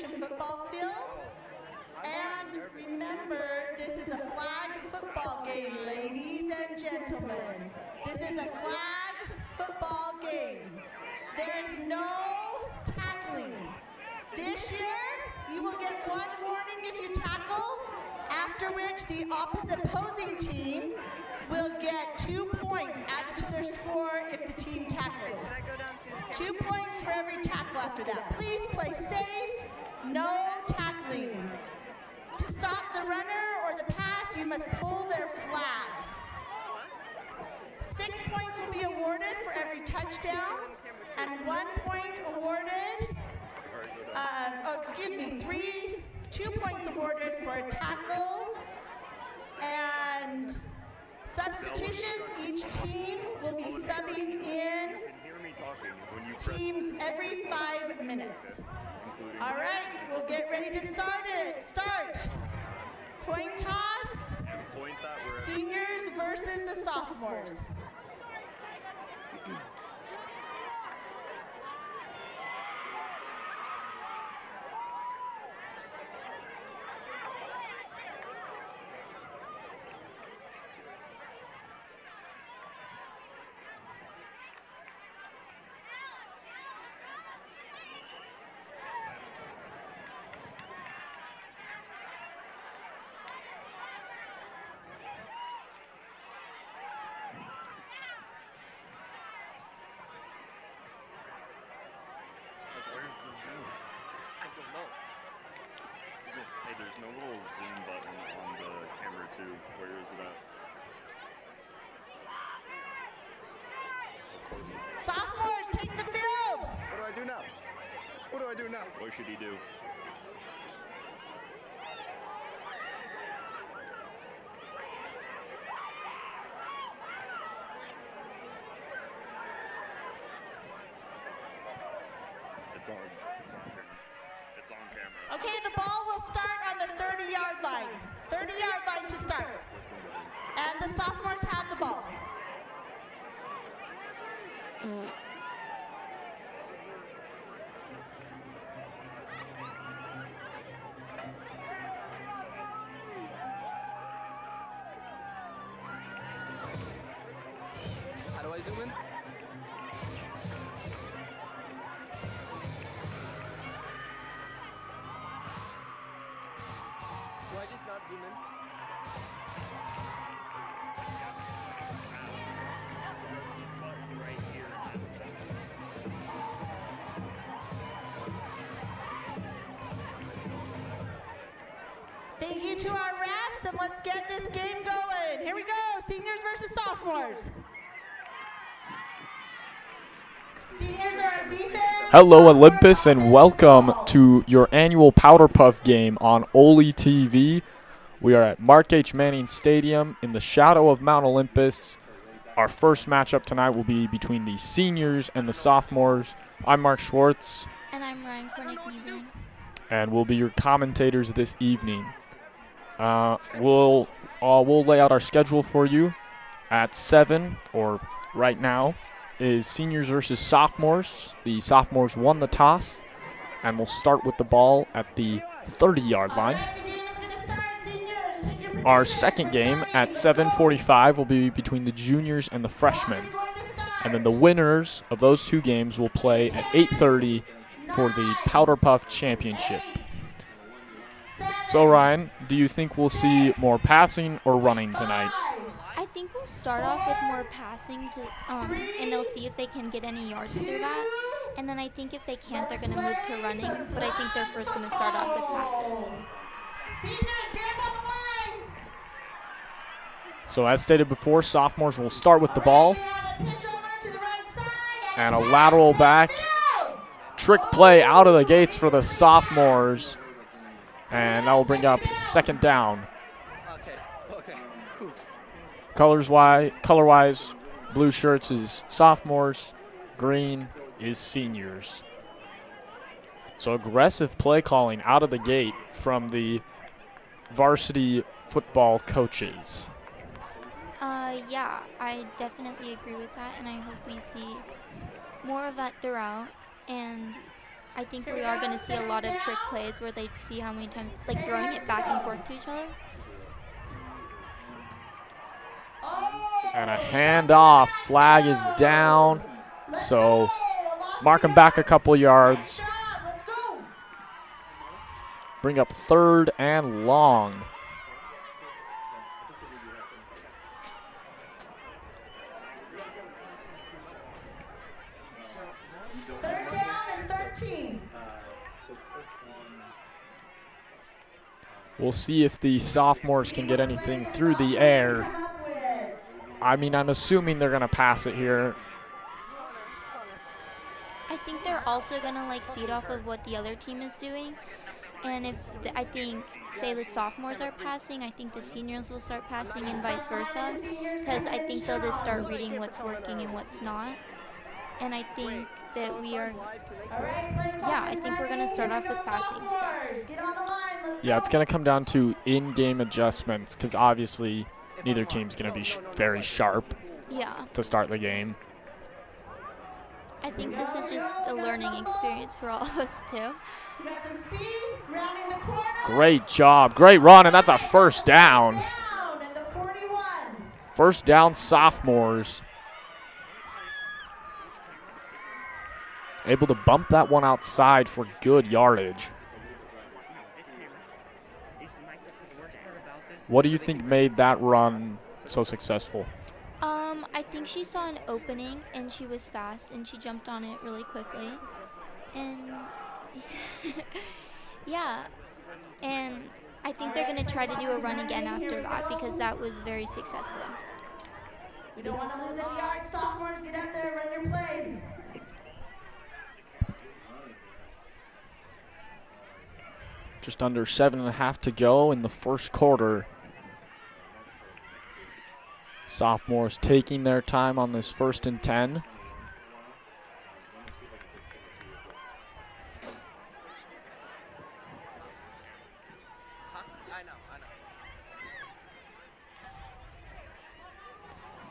exhibition football field. And remember, this is a flag football game, ladies and gentlemen. This is a flag football game. There's no tackling. This year, you will get one warning if you tackle, after which the opposing team will get 2 points added to their score if the team tackles. 2 points for every tackle after that. Please play safe, no tackling. To stop the runner or the pass, you must pull their flag. 6 points will be awarded for every touchdown, and 1 point awarded, 2 points awarded for a tackle, and substitutions. Each team will be subbing in teams every 5 minutes. All right, we'll get ready to start. Coin toss, seniors versus the sophomores. Hey, there's no little zoom button on the camera too. Where is it at? Sophomores, take the field! What do I do now? What do I do now? What should he do? It's on camera. Okay, the ball will start on the 30-yard line. 30-yard line to start. And the sophomores have the ball. How do I zoom in? Do I just not zoom in? Thank you to our refs, and let's get this game going. Here we go, seniors versus sophomores. Seniors are on defense. Hello, Olympus, and welcome to your annual Powderpuff game on OlyTV. We are at Mark H. Manning Stadium in the shadow of Mount Olympus. Our first matchup tonight will be between the seniors and the sophomores. I'm Mark Schwartz. And I'm Ryan Koenig-Niebling. And we'll be your commentators this evening. We'll lay out our schedule for you at 7, or right now, is seniors versus sophomores. The sophomores won the toss, and we'll start with the ball at the 30-yard line. Our second game at 7:45 will be between the juniors and the freshmen. And then the winners of those two games will play at 8:30 for the Powderpuff Championship. So, Ryan, do you think we'll see more passing or running tonight? I think we'll start off with more passing and they'll see if they can get any yards through that. And then I think if they can't, they're going to move to running. But I think they're first going to start off with passes. So as stated before, sophomores will start with the ball. And a lateral back. Trick play out of the gates for the sophomores. And that will bring up second down. Color-wise, blue shirts is sophomores, green is seniors. So aggressive play calling out of the gate from the varsity football coaches. Yeah, I definitely agree with that, and I hope we see more of that throughout. And I think we are going to see a lot of trick plays where they see how many times, like throwing it back and forth to each other. And a handoff. Flag is down. So mark them back a couple yards. Bring up 3rd and long. Third down and 13. We'll see if the sophomores can get anything through the air. I mean, I'm assuming they're going to pass it here. I think they're also going to like feed off of what the other team is doing. And if I think, say the sophomores are passing, I think the seniors will start passing and vice versa. Because I think they'll just start reading what's working and what's not. And I think that we are, yeah, I think we're going to start off with passing stuff. Yeah, it's going to come down to in-game adjustments because obviously neither team's going to be very sharp to start the game. I think this is just a learning experience for all of us too. Great job, great run, and that's a first down. First down, sophomores. Able to bump that one outside for good yardage. What do you think made that run so successful? I think she saw an opening and she was fast and she jumped on it really quickly. And yeah, and I think they're going to try to do a run again after that because that was very successful. We don't want to lose any yards, sophomores. Get out there, run your play. Just under 7.5 to go in the first quarter. Sophomores taking their time on this 1st and 10.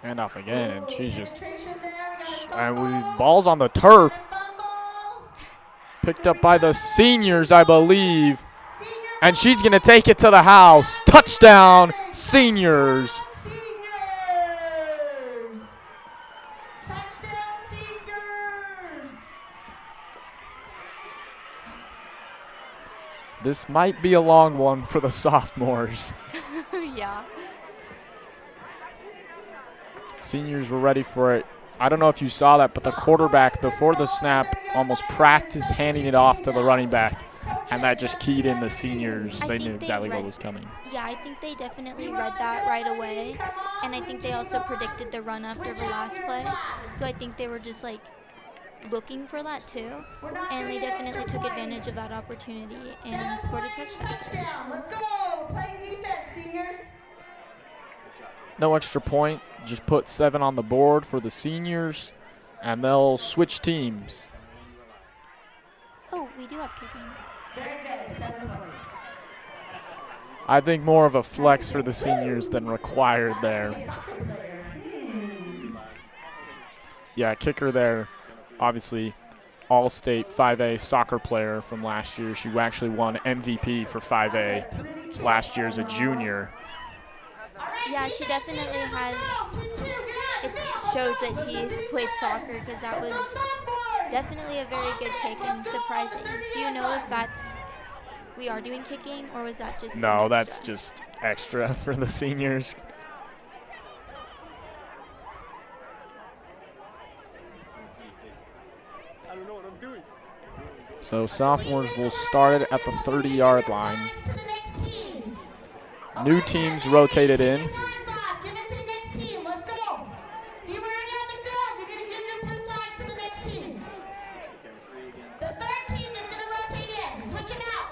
And off again, and she's just, ball's on the turf. Picked up by the seniors, I believe. And she's going to take it to the house. Touchdown, seniors. Touchdown, seniors. This might be a long one for the sophomores. Yeah. Seniors were ready for it. I don't know if you saw that, but the quarterback before the snap almost practiced handing it off to the running back, and that just keyed in the seniors. They knew exactly what was coming. Yeah, I think they definitely read that right away, and I think they also predicted the run after the last play. So I think they were just like looking for that too, and they definitely took advantage of that opportunity and scored a touchdown. Let's go. Playing defense, seniors. No extra point, just put 7 on the board for the seniors, and they'll switch teams. Oh, we do have kicking. Very good. 7 points. I think more of a flex for the seniors than required there. Yeah, kicker there, obviously all-state 5A soccer player from last year. She actually won MVP for 5A last year as a junior. Yeah, she definitely has, it shows that she's played soccer because that was definitely a very good kick and surprising. Do you know if we are doing kicking, or was that just No, that's just extra for the seniors. I don't know what I'm doing. So sophomores will start it at the 30-yard line. New teams rotated in. Give it to the next team. Let's go. If you were already on the field, you're going to give your blue flags to the next team. The third team is going to rotate in. Switch them out.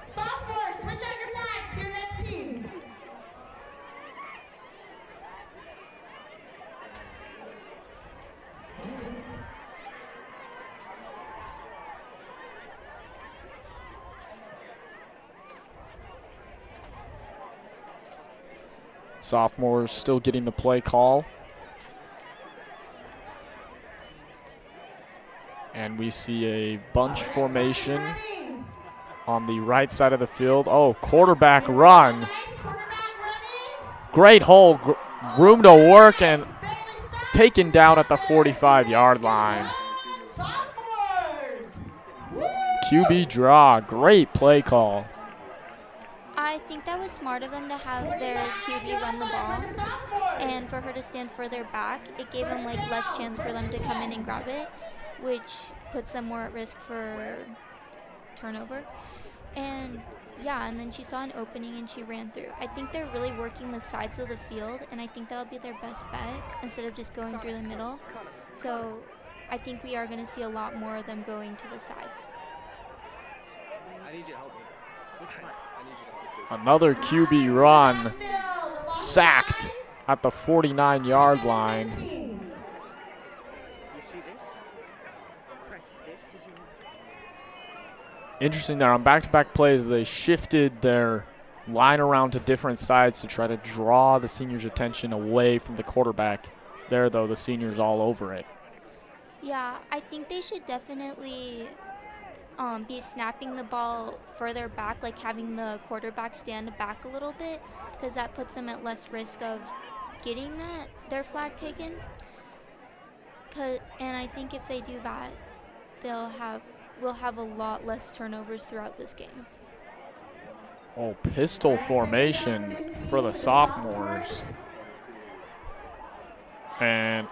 Sophomores, switch out your flags to your next team. Sophomores still getting the play call. And we see a bunch formation on the right side of the field. Oh, quarterback run. Great hole, room to work, and taken down at the 45-yard line. QB draw, great play call. I think that was smart of them to have their QB run the ball, and for her to stand further back, it gave them like less chance for them to come in and grab it, which puts them more at risk for turnover. And yeah, and then she saw an opening and she ran through. I think they're really working the sides of the field, and I think that'll be their best bet instead of just going through the middle. So I think we are going to see a lot more of them going to the sides. I need you to help me. Another QB run, sacked at the 49-yard line. You see this? Interesting there, on back-to-back plays, they shifted their line around to different sides to try to draw the seniors' attention away from the quarterback. There, though, the seniors all over it. Yeah, I think they should definitely be snapping the ball further back, like having the quarterback stand back a little bit, because that puts them at less risk of getting their flag taken. And I think if they do that, we'll have a lot less turnovers throughout this game. Oh, pistol formation for the sophomores. And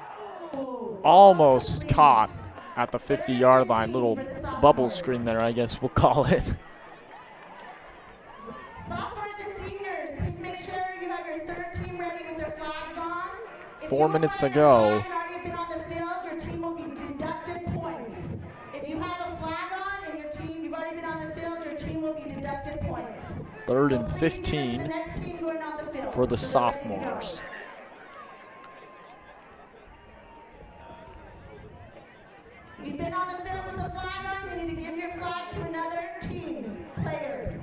almost caught at the 50-yard line. Little bubble screen there, I guess we'll call it. Sophomores and seniors, please make sure you have your third team ready with their flags on. 4 minutes to go. If you have already been on the field, your team will be deducted points. If you have a flag on and you've already been on the field, your team will be deducted points. 3rd and So please 15 the next team going on the field. for the So we're ready to go. sophomores. If you've been on the field with the flag on, you need to give your flag to another team player.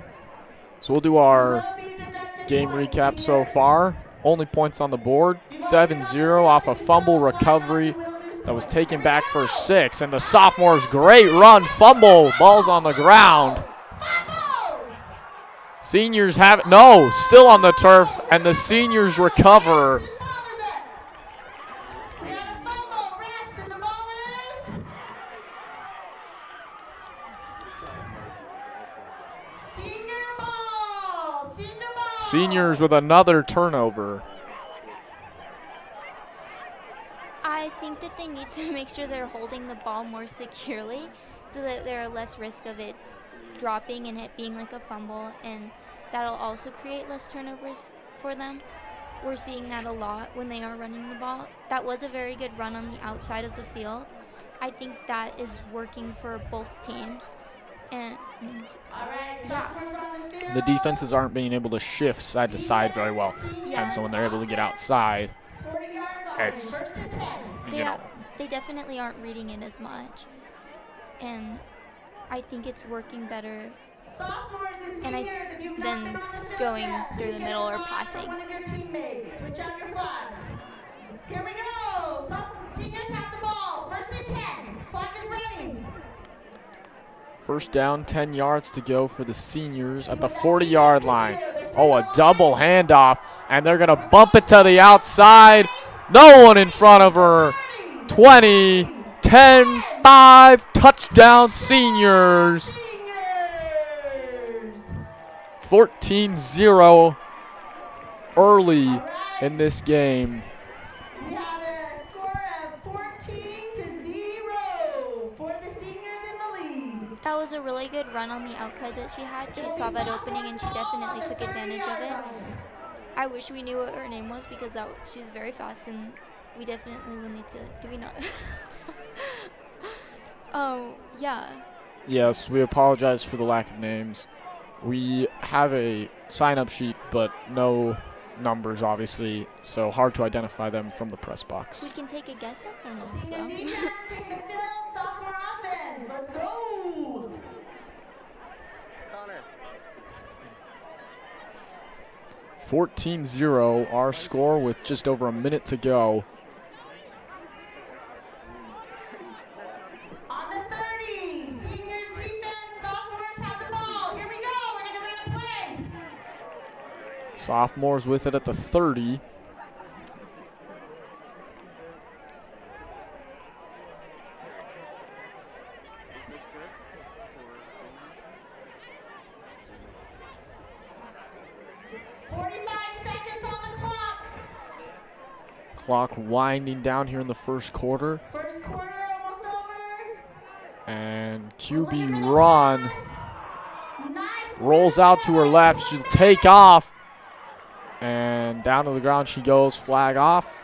So we'll do our Will be deducted game points, recap so seniors. far. Only points on the board, 7-0 off a fumble recovery that was taken back for 6. And the sophomores, great run, fumble, ball's on the ground. Seniors have, no, still on the turf, and the seniors recover. Whose ball is it? We have a fumble, refs, and the ball is senior ball. Senior ball. Seniors with another turnover. I think that they need to make sure they're holding the ball more securely so that there are less risk of it dropping and it being like a fumble, and that'll also create less turnovers for them. We're seeing that a lot when they are running the ball. That was a very good run on the outside of the field. I think that is working for both teams. And All right, yeah. sophomores on the field. The defenses aren't being able to shift side to side very well. And so when they're able to get outside, 40-yard line, it's, 1st and 10. you know, they definitely aren't reading it as much. And I think it's working better Sophomores and And I- seniors, if you've then not been on the field going yet, through please the get middle a or flag passing. from one of your teammates. Switch out your flags. Here we go. Seniors have the ball. 1st and 10. Clock is running. first down, 10 yards to go for the seniors at the 40-yard line. Oh, a double handoff, and they're going to bump it to the outside. No one in front of her. 20, 10, 5, touchdown seniors. Seniors. 14-0 early in this game. We have a score of 14-0 for the seniors in the lead. that was a really good run on the outside that she had. She saw that opening and she definitely took advantage of it. I wish we knew what her name was because she's very fast, and we definitely will need to. Do we not? Yeah. Yes, we apologize for the lack of names. We have a sign-up sheet, but no numbers, obviously, so hard to identify them from the press We box. can take a guess at their names, Senior though. defense, take the field. Sophomore offense. Let's go. Connor. 14-0, our score with just over a minute to go. On the 30. Sophomores with it at the 30. Clock winding down here in the first quarter. First quarter almost over. And QB Run Nice rolls out to her left. She'll take off. And down to the ground she goes. Flag off.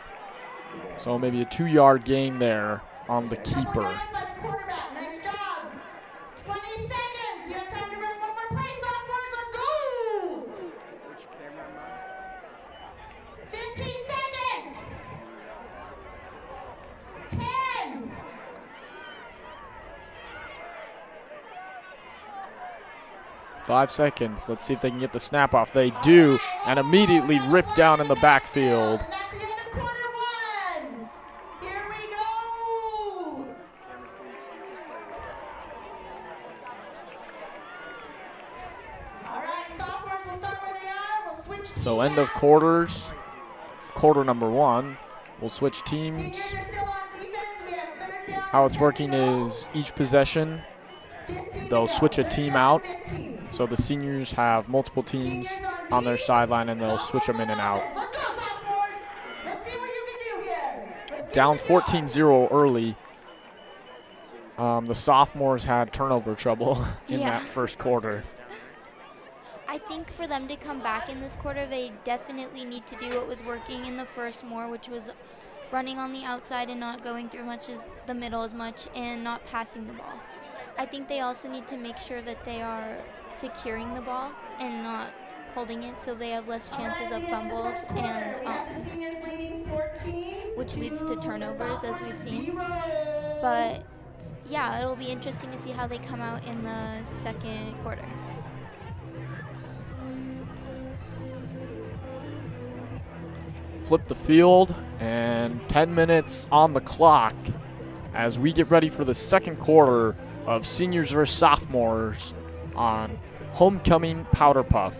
So maybe a 2-yard gain there on the keeper. Couple yards by the quarterback. Nice job. 20 seconds. You have time to run one more play, sophomores. Let's go. 15 seconds. 10. 5 seconds. Let's see if they can get the snap off. They do, and immediately ripped down in the backfield. And that's the end of quarter one. Here we go. All right, sophomores will start where they are. We'll switch teams. So end of quarters, quarter number 1. We'll switch teams. Seniors are still on defense. We have third down. How it's 10 working to go. is each possession, 15 they'll to go. switch a Third team down, out. 15. So the seniors have multiple teams on their sideline, and they'll switch them in and out. Let's go, sophomores. Let's see what you can do here. Let's get Down this going. 14-0 early. The sophomores had turnover trouble in Yeah. that first quarter. I think for them to come back in this quarter, they definitely need to do what was working in the first more, which was running on the outside and not going through much as the middle as much and not passing the ball. I think they also need to make sure that they are securing the ball and not holding it, so they have less chances of fumbles, and We have the seniors leading 14 which leads to turnovers, as we've seen. 0. But yeah, it'll be interesting to see how they come out in the second quarter. Flip the field, and 10 minutes on the clock as we get ready for the second quarter of seniors versus sophomores on homecoming Powderpuff.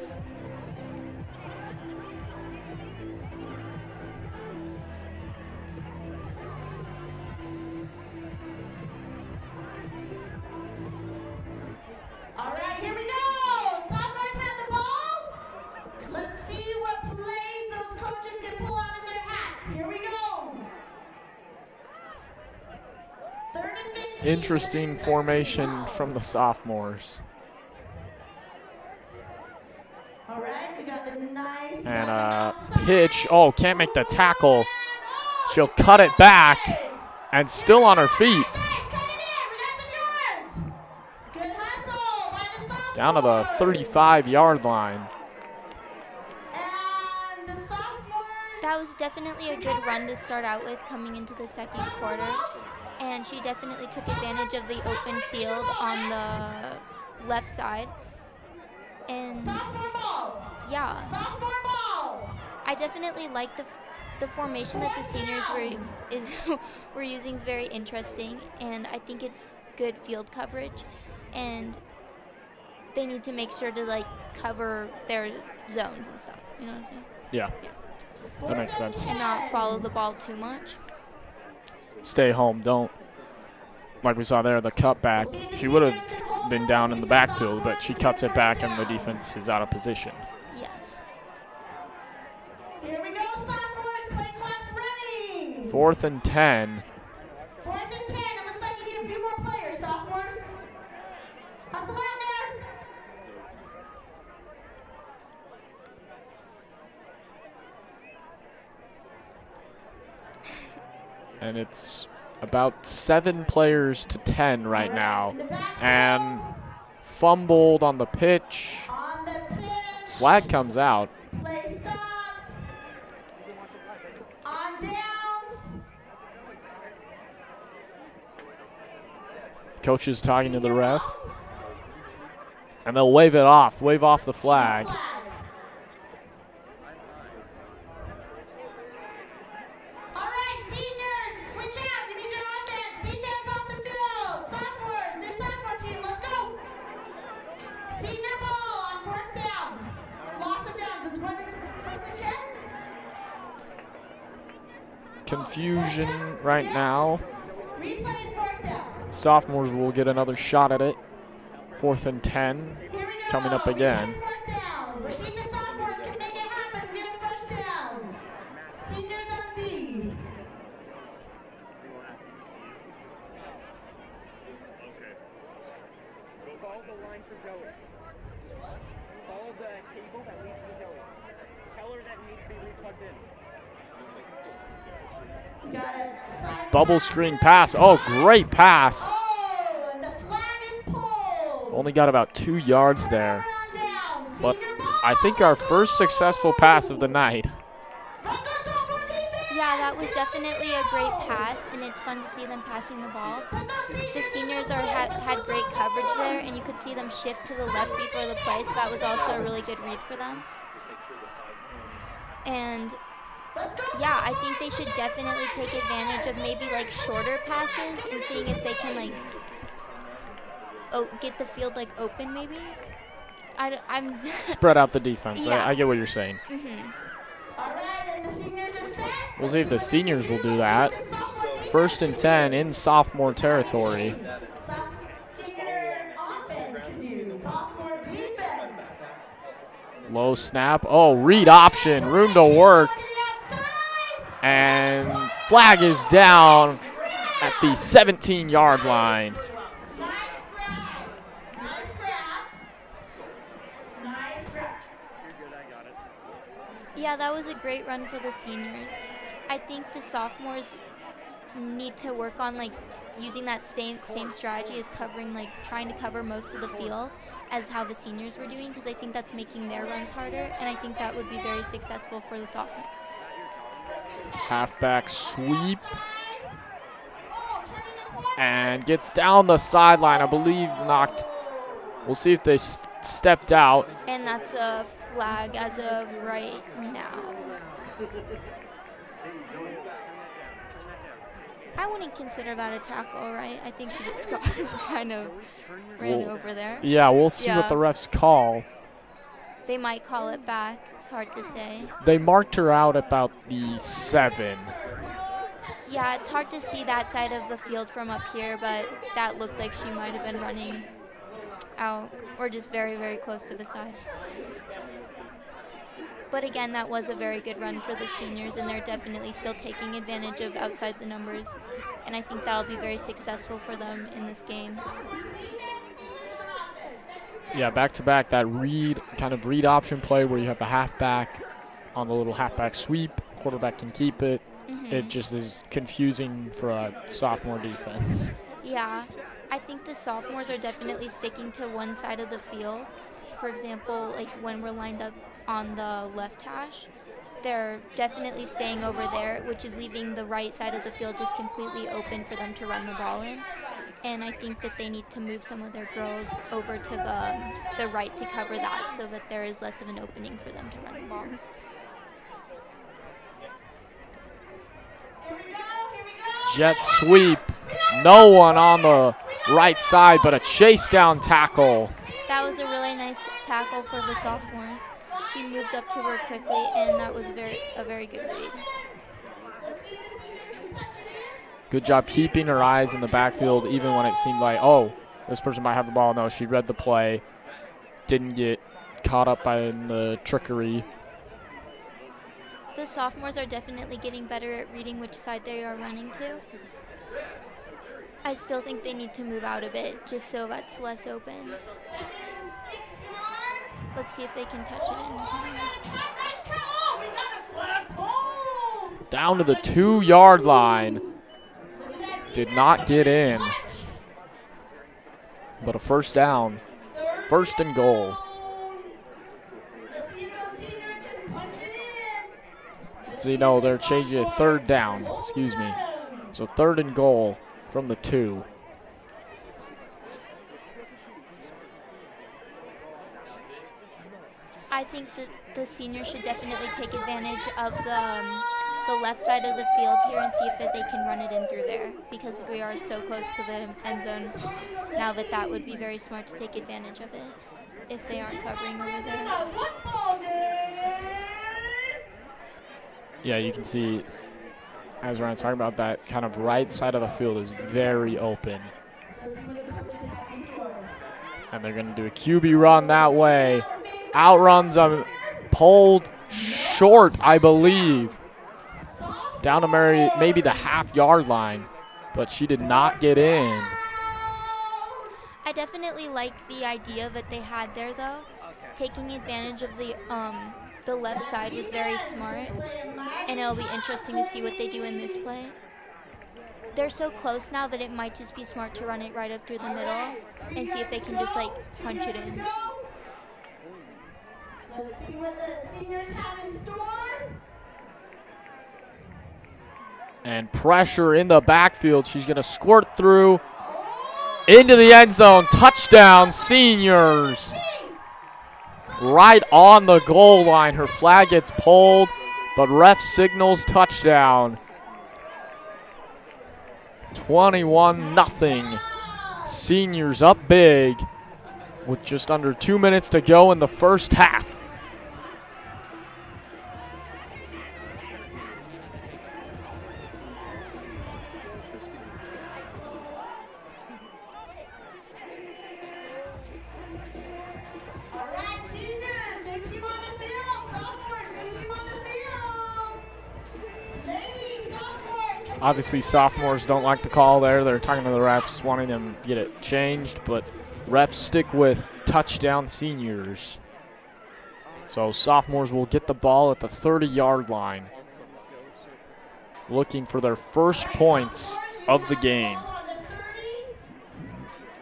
All right, here we go. Sophomores have the ball. Let's see what plays those coaches can pull out of their hats. Here we go. Third and 15. Interesting formation from the sophomores. All right, we got the nice And outside. pitch. Oh, can't make the tackle. She'll cut it back and still on her feet. Nice, cut it in. We got some yards. Good hustle by the sophomores. Down to the 35-yard line. And the sophomores. That was definitely a good run to start out with coming into the second quarter. And she definitely took advantage of the open field on the left side. And Sophomore ball. yeah, Sophomore ball. I definitely like the formation that the seniors were using is very interesting, and I think it's good field coverage, and they need to make sure to like cover their zones and stuff. You know what I'm saying? Yeah, that makes sense. And not follow the ball too much. Stay home. Don't, like we saw there, the cutback. She would have been down in the backfield, but she cuts it back and the defense is out of position. Yes. Here we go, sophomores. Play clock's running. 4th and 10. 4th and 10. It looks like you need a few more players, sophomores. Hustle out there. And it's about 7 players to 10 right now. And fumbled on the pitch. On the pitch. Flag comes out. Play stopped. On downs. Coach is talking to the ref. And they'll wave it off. Wave off the flag. Flag. All right, seniors, switch out. We need your offense. Defense off the field. Sophomores, new sophomore team, let's go. Senior ball on 4th down. Or loss of downs. It's 1 and confusion right now. Replay 4th down. Sophomores will get another shot at it. 4th and 10 Here we go. coming up again. Replay 4th down. Let's see if the sophomores can make it happen. Get a 1st down. Seniors on D. Follow the line for Zoe. Follow the cable that leads to Zoe. Tell her that it needs to be replugged in. Got it. Side Bubble screen pass. Oh, great pass. Oh, and the flag is pulled. Only got about 2 yards there. On down. But Senior ball. I think our first successful pass of the night. Yeah, that was definitely a great pass, and it's fun to see them passing the ball. The seniors had great coverage there, and you could see them shift to the left before the play, so that was also a really good read for them. And yeah, I think they should definitely take advantage of maybe like shorter passes and seeing if they can like get the field like open maybe. I'm Spread out the defense. Yeah. I get what you're saying. All right, and the seniors are set. We'll see if the seniors will do that. 1st and 10 in sophomore territory. Senior offense can do. Sophomore defense. Low snap. Oh, read option. Room to work. To the outside. And flag is down at the 17-yard line. Nice grab. Nice grab. Nice grab. Yeah, that was a great run for the seniors. I think the sophomores need to work on like using that same strategy as covering, like trying to cover most of the field as how the seniors were doing, because I think that's making their runs harder, and I think that would be very successful for the sophomores. Halfback sweep. Oh, turning the corner. And gets down the sideline. I believe knocked. We'll see if they stepped out. And that's a flag as of right now. I wouldn't consider that a tackle, right? I think she just got kind of ran Well, over there. Yeah, we'll see what Yeah. the refs call. They might call it back. It's hard to say. They marked her out about the 7. Yeah, it's hard to see that side of the field from up here, but that looked like she might have been running out or just very, very close to the side. But again, that was a very good run for the seniors, and they're definitely still taking advantage of outside the numbers. And I think that'll be very successful for them in this game. Yeah, back-to-back, that read option play where you have the halfback on the little halfback sweep. Quarterback can keep it. It just is confusing for a sophomore defense. Yeah, I think the sophomores are definitely sticking to one side of the field. For example, like when we're lined up on the left hash, they're definitely staying over there, which is leaving the right side of the field just completely open for them to run the ball in. And I think that they need to move some of their girls over to the right to cover that, so that there is less of an opening for them to run the ball. Jet sweep. No one on the right side, but a chase down tackle. That was a really nice tackle for the sophomores. She moved up to her quickly, and that was a very good read. Good job keeping her eyes in the backfield even when it seemed like, oh, this person might have the ball. No, she read the play. Didn't get caught up by the trickery. The sophomores are definitely getting better at reading which side they are running to. I still think they need to move out a bit just so that's less open. Let's see if they can touch it. Down to the 2-yard line. Did not get in. But a first down. 1st and goal. See, no, they're changing it 3rd down. Excuse me. So 3rd and goal from the 2. I think that the seniors should definitely take advantage of the left side of the field here and see if that they can run it in through there, because we are so close to the end zone now that would be very smart to take advantage of it if they aren't covering over there. Yeah, you can see as Ryan's talking about, that kind of right side of the field is very open. And they're going to do a QB run that way. Outruns them, pulled short, I believe. Down to maybe the half-yard line, but she did not get in. I definitely like the idea that they had there, though. Taking advantage of the left side was very smart, and it'll be interesting to see what they do in this play. They're so close now that it might just be smart to run it right up through the middle and see if they can just like punch it in. Let's see what the seniors have in store. And pressure in the backfield. She's going to squirt through into the end zone. Touchdown, Seniors. Right on the goal line. Her flag gets pulled, but ref signals touchdown. 21-0. Seniors up big with just under 2 minutes to go in the first half. Obviously, sophomores don't like the call there. They're talking to the refs, wanting them to get it changed, but refs stick with touchdown, Seniors. So sophomores will get the ball at the 30-yard line, looking for their first points of the game.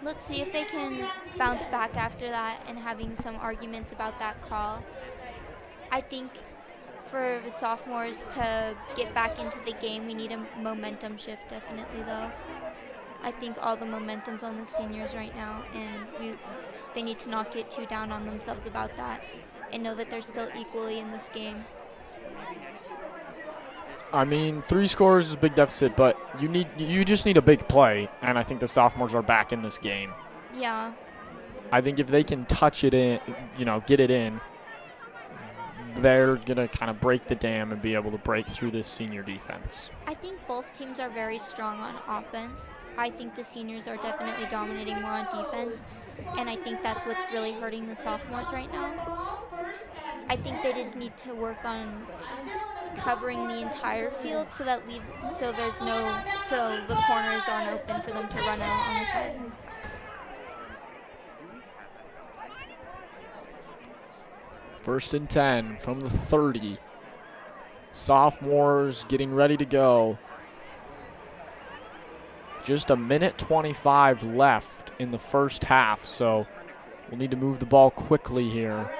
Let's see if they can bounce back after that and having some arguments about that call. I think for the sophomores to get back into the game, we need a momentum shift, definitely, though. I think all the momentum's on the seniors right now, and they need to not get too down on themselves about that and know that they're still equally in this game. I mean, 3 scores is a big deficit, but you just need a big play, and I think the sophomores are back in this game. Yeah. I think if they can touch it in, get it in, they're going to kind of break the dam and be able to break through this senior defense. I think both teams are very strong on offense. I think the seniors are definitely dominating more on defense, and I think that's what's really hurting the sophomores right now. I think they just need to work on covering the entire field so the corners aren't open for them to run out on the side. First and 10 from the 30. Sophomores getting ready to go. Just a minute 25 left in the first half, so we'll need to move the ball quickly here.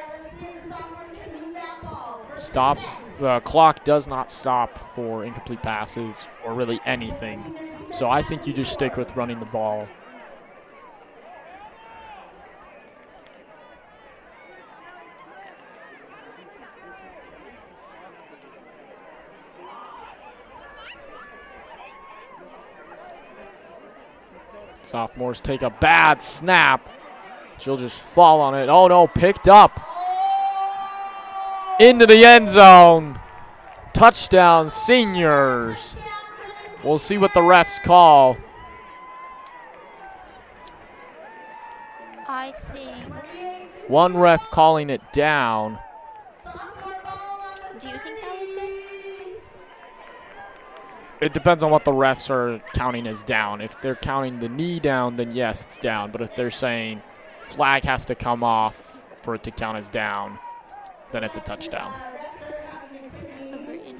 Stop. The clock does not stop for incomplete passes or really anything, so I think you just stick with running the ball. Sophomores take a bad snap. She'll just fall on it. Oh, no, picked up. Into the end zone. Touchdown, Seniors. We'll see what the refs call. I think. One ref calling it down. Do you think that was good? It depends on what the refs are counting as down. If they're counting the knee down, then yes, it's down. But if they're saying flag has to come off for it to count as down, then it's a touchdown. Agreed.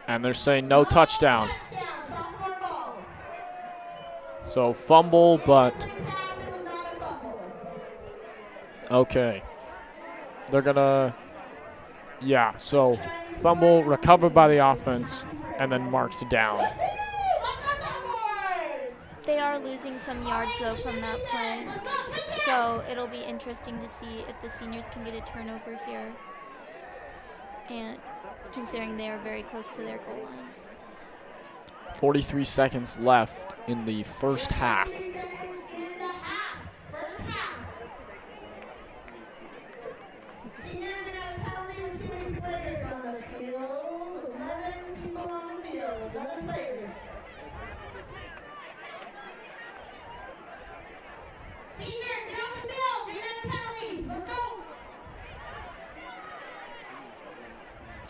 And they're saying no touchdown. So fumble, but okay. They're gonna, yeah, so fumble recovered by the offense and then marked down. They are losing some yards, though, from that play. So it'll be interesting to see if the seniors can get a turnover here. And considering they are very close to their goal line. 43 seconds left in the first half.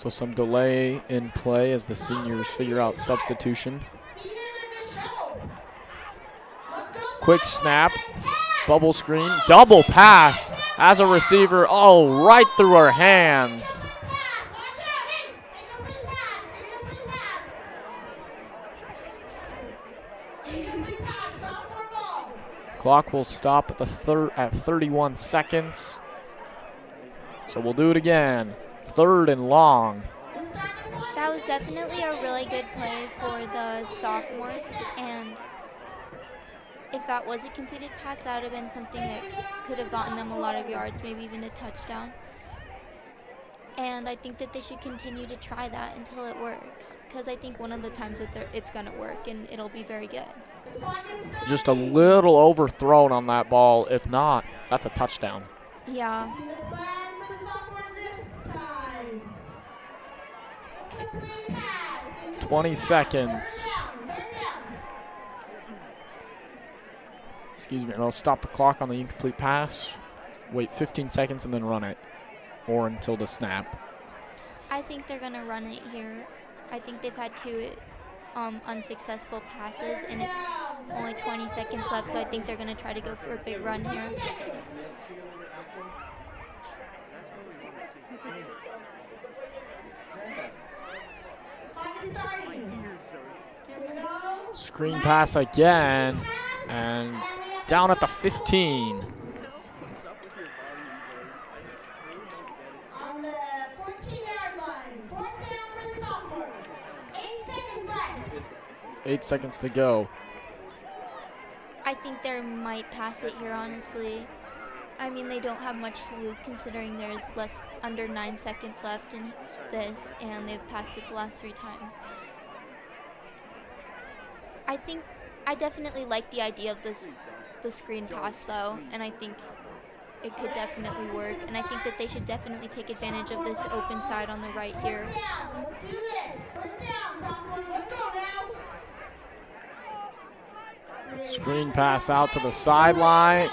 So some delay in play as the seniors figure out substitution. Quick snap, bubble screen, double pass as a receiver. Oh, right through her hands. Clock will stop at the at 31 seconds. So we'll do it again. 3rd and long. That was definitely a really good play for the sophomores, and if that was a completed pass, that would have been something that could have gotten them a lot of yards, maybe even a touchdown. And I think that they should continue to try that until it works, because I think one of the times that it's going to work and it'll be very good. Just a little overthrown on that ball. If not, that's a touchdown. Yeah. 20 seconds. Excuse me, and I'll stop the clock on the incomplete pass. Wait 15 seconds and then run it, or until the snap. I think they're going to run it here. I think they've had 2 unsuccessful passes, and it's only 20 seconds left, so I think they're going to try to go for a big run here. Screen pass again, and down at the 15. On the 14-yard line, 4th down for the sophomores. 8 seconds left. 8 seconds to go. I think they might pass it here, honestly. I mean, they don't have much to lose considering there's under 9 seconds left in this, and they've passed it the last 3 times. I definitely like the idea of the screen pass though, and I think it could definitely work, and I think that they should definitely take advantage of this open side on the right here. Let's do this. 1st down, sophomores. Let's go now. Screen pass out to the sideline.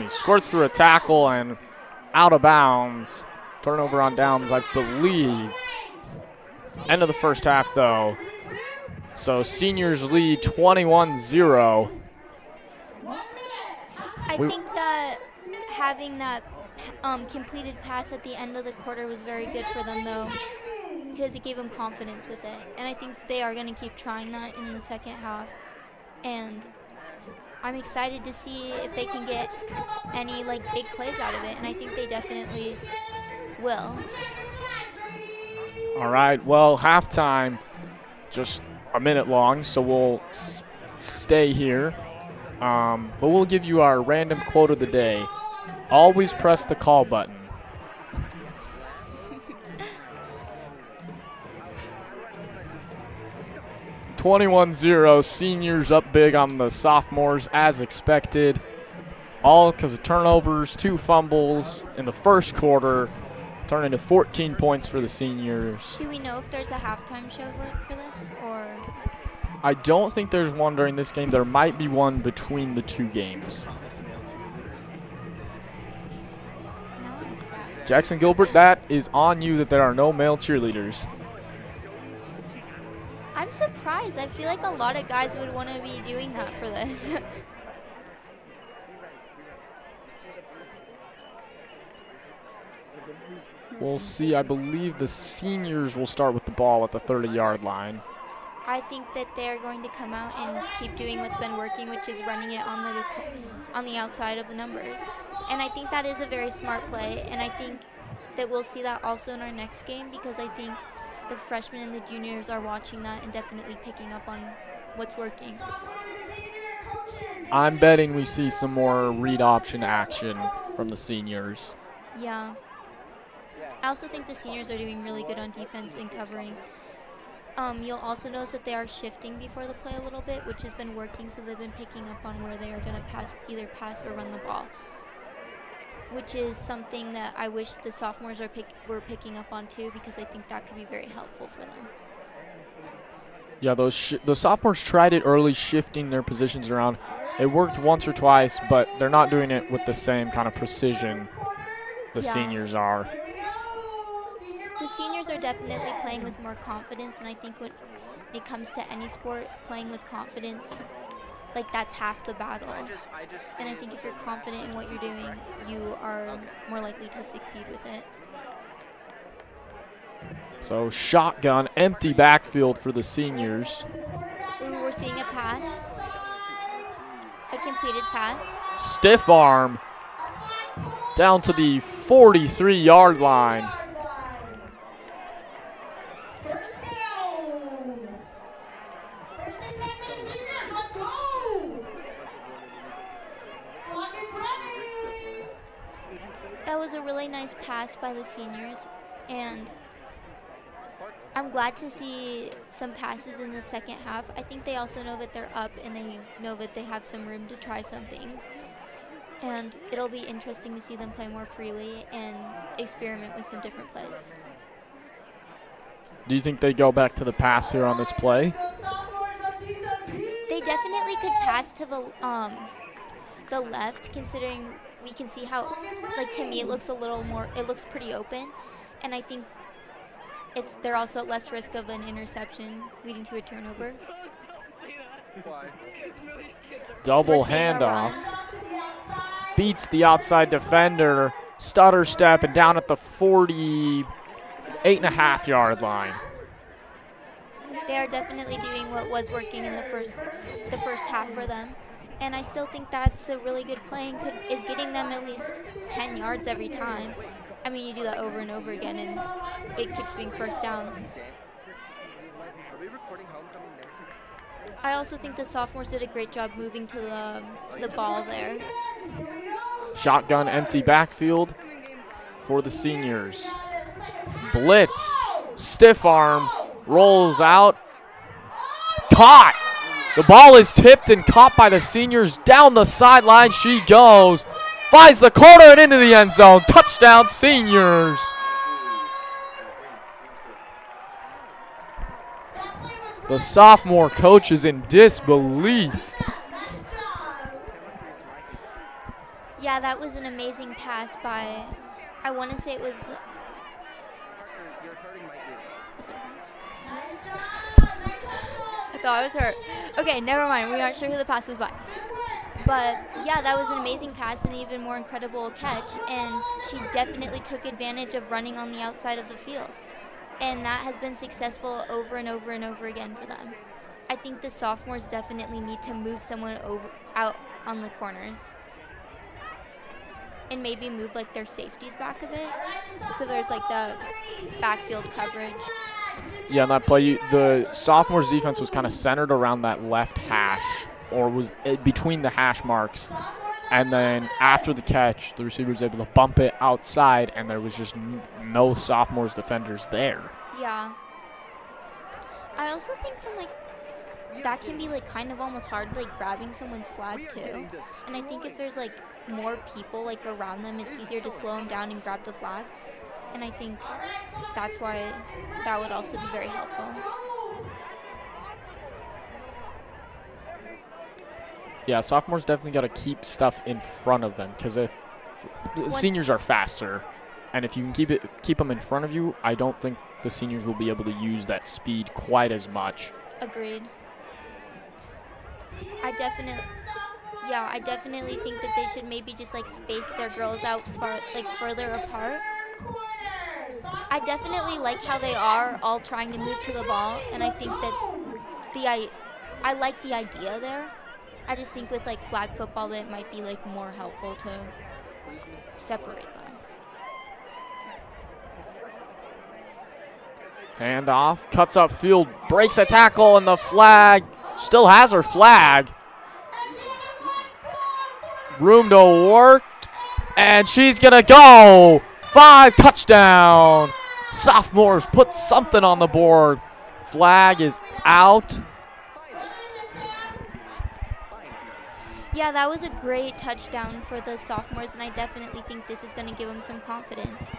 Squirts through a tackle and out of bounds. Turnover on downs, I believe. End of the first half, though. So seniors lead 21-0. I think that having that completed pass at the end of the quarter was very good for them, though, because it gave them confidence with it. And I think they are going to keep trying that in the second half. And I'm excited to see if they can get any big plays out of it, and I think they definitely will. All right, well, halftime just a minute long, so we'll stay here. But we'll give you our random quote of the day. Always press the call button. (21-0), seniors up big on the sophomores as expected. All because of turnovers, 2 fumbles in the first quarter, turning into 14 points for the seniors. Do we know if there's a halftime show for this, or? I don't think there's one during this game. There might be one between the 2 games. No, I'm sad. Jackson Gilbert, that is on you that there are no male cheerleaders. I'm surprised. I feel like a lot of guys would want to be doing that for this. We'll see. I believe the seniors will start with the ball at the 30-yard line. I think that they're going to come out and keep doing what's been working, which is running it on the outside of the numbers. And I think that is a very smart play, and I think that we'll see that also in our next game, because I think the freshmen and the juniors are watching that and definitely picking up on what's working. I'm betting we see some more read option action from the seniors. Yeah. I also think the seniors are doing really good on defense and covering. You'll also notice that they are shifting before the play a little bit, which has been working, so they've been picking up on where they are going to either pass or run the ball, which is something that I wish the sophomores were picking up on too, because I think that could be very helpful for them. Yeah, the sophomores tried it early, shifting their positions around. It worked once or twice, but they're not doing it with the same kind of precision the seniors are. The seniors are definitely playing with more confidence, and I think when it comes to any sport, playing with confidence, like that's half the battle. And I think if you're confident in what you're doing, you are more likely to succeed with it. So shotgun, empty backfield for the seniors. Ooh, we're seeing a pass. A completed pass. Stiff arm down to the 43-yard line. First down. First and 10 for the seniors. Let's go. Clock is running. That was a really nice pass by the seniors, and I'm glad to see some passes in the second half. I think they also know that they're up and they know that they have some room to try some things. And it'll be interesting to see them play more freely and experiment with some different plays. Do you think they go back to the pass here on this play? They definitely could pass to the left, considering we can see how, like, to me it looks a little more, it looks pretty open. And I think they're also at less risk of an interception leading to a turnover. Double We're seeing a handoff. run. Beats the outside defender. Stutter step and down at the 48.5-yard line. They are definitely doing what was working in the first half for them. And I still think that's a really good play and is getting them at least 10 yards every time. I mean, you do that over and over again, and it keeps being first downs. I also think the sophomores did a great job moving to the ball there. Shotgun, empty backfield for the seniors. Blitz, stiff arm, rolls out. Caught! The ball is tipped and caught by the seniors. Down the sideline she goes. Finds the corner and into the end zone. Touchdown, seniors. The sophomore coach is in disbelief. Yeah, that was an amazing pass by, I want to say it was, I thought I was hurt. Okay, never mind. We aren't sure who the pass was by. But yeah, that was an amazing pass and an even more incredible catch. And she definitely took advantage of running on the outside of the field. And that has been successful over and over and over again for them. I think the sophomores definitely need to move someone out on the corners. And maybe move like their safeties back a bit. So there's like the backfield coverage. Yeah, on that play, the sophomores' defense was kind of centered around that left hash, or was between the hash marks. And then after the catch, the receiver was able to bump it outside, and there was just no sophomores defenders there. Yeah. I also think from like, that can be like kind of almost hard, like grabbing someone's flag too. And I think if there's like more people like around them, it's easier to slow them down and grab the flag. And I think that's why that would also be very helpful. Yeah, sophomores definitely got to keep stuff in front of them, because if seniors are faster, and if you can keep them in front of you, I don't think the seniors will be able to use that speed quite as much. Agreed. I definitely think that they should maybe just like space their girls out further apart. I definitely like how they are all trying to move to the ball, and I think that I like the idea there. I just think with like flag football that it might be like more helpful to separate them. Handoff, cuts up field, breaks a tackle, and the flag still has her flag. Room to work, and she's gonna go. 5 touchdown. Sophomores put something on the board. Flag is out. Yeah, that was a great touchdown for the sophomores, and I definitely think this is going to give them some confidence.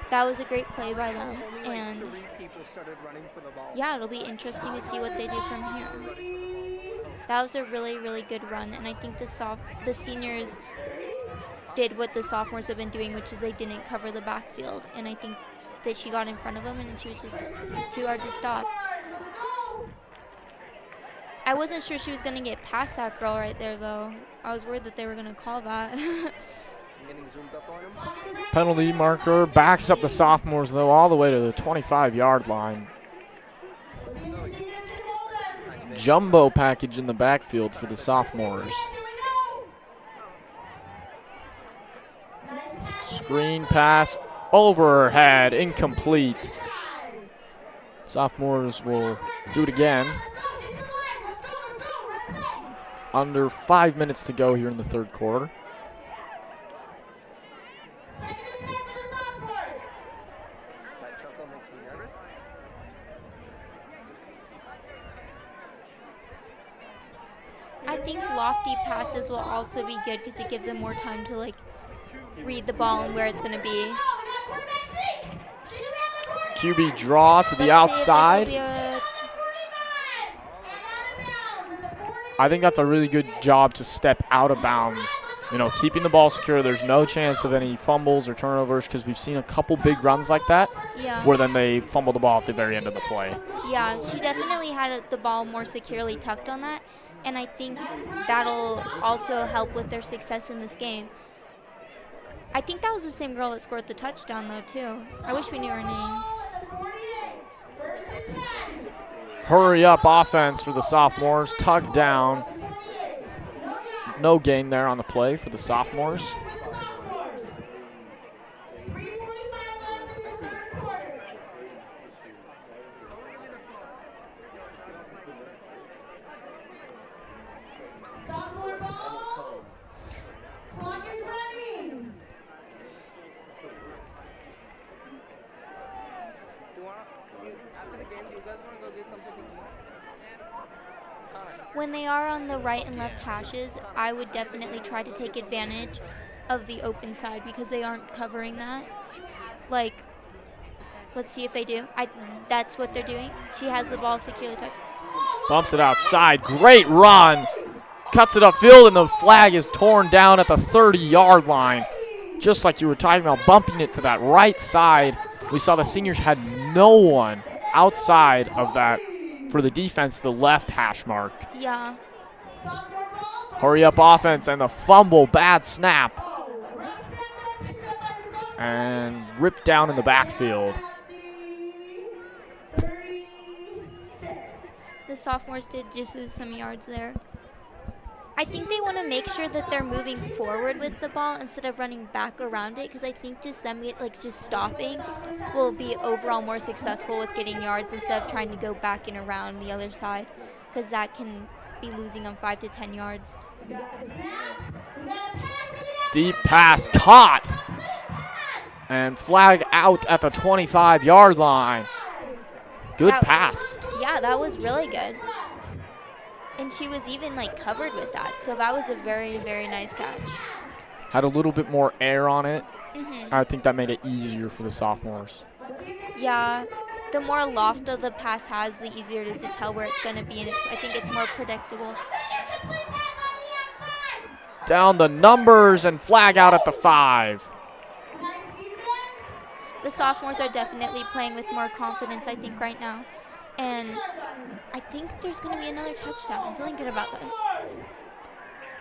That was a great play by them, and yeah, it'll be interesting to see what they do from here. That was a really, really good run, and I think the seniors did what the sophomores have been doing, which is they didn't cover the backfield, and I think that she got in front of him, and she was just too hard to stop. I wasn't sure she was going to get past that girl right there, though. I was worried that they were going to call that. Getting zoomed up on him. Penalty marker backs up the sophomores, though, all the way to the 25-yard line. Jumbo package in the backfield for the sophomores. Screen pass overhead, incomplete. Sophomores will do it again. Under 5 minutes to go here in the third quarter. That chuckle makes me nervous. I think lofty passes will also be good because it gives them more time to like read the ball and where it's going to be. QB draw to the Let's see if this will outside. be a- I think that's a really good job to step out of bounds. You know, keeping the ball secure. There's no chance of any fumbles or turnovers because we've seen a couple big runs like that Yeah. where then they fumble the ball at the very end of the play. Yeah, she definitely had the ball more securely tucked on that, and I think that'll also help with their success in this game. I think that was the same girl that scored the touchdown, though, too. I wish we knew her name. Hurry up offense for the sophomores. Tugged down. No gain there on the play for the sophomores. Sophomore ball. Clock is running. After the game, do you guys want to go get something to eat? When they are on the right and left hashes, I would definitely try to take advantage of the open side because they aren't covering that. Like, let's see if they do. That's what they're doing. She has the ball securely tucked. Bumps it outside. Great run. Cuts it upfield, and the flag is torn down at the 30-yard line. Just like you were talking about, bumping it to that right side. We saw the seniors had no one outside of that for the defense, the left hash mark. Yeah. Hurry up offense and the fumble, bad snap. And ripped down in the backfield. The sophomores did just lose some yards there. I think they want to make sure that they're moving forward with the ball instead of running back around it, because I think just them just stopping will be overall more successful with getting yards instead of trying to go back and around the other side, because that can be losing them 5 to 10 yards. Deep pass caught. And flag out at the 25-yard line. Good pass. Yeah, that was really good. And she was even covered with that, so that was a very, very nice catch. Had a little bit more air on it. Mm-hmm. I think that made it easier for the sophomores. Yeah, the more loft of the pass has, the easier it is to tell where it's going to be, and I think it's more predictable. Down the numbers and flag out at the 5. The sophomores are definitely playing with more confidence, I think, right now. And I think there's going to be another touchdown. I'm feeling good about this.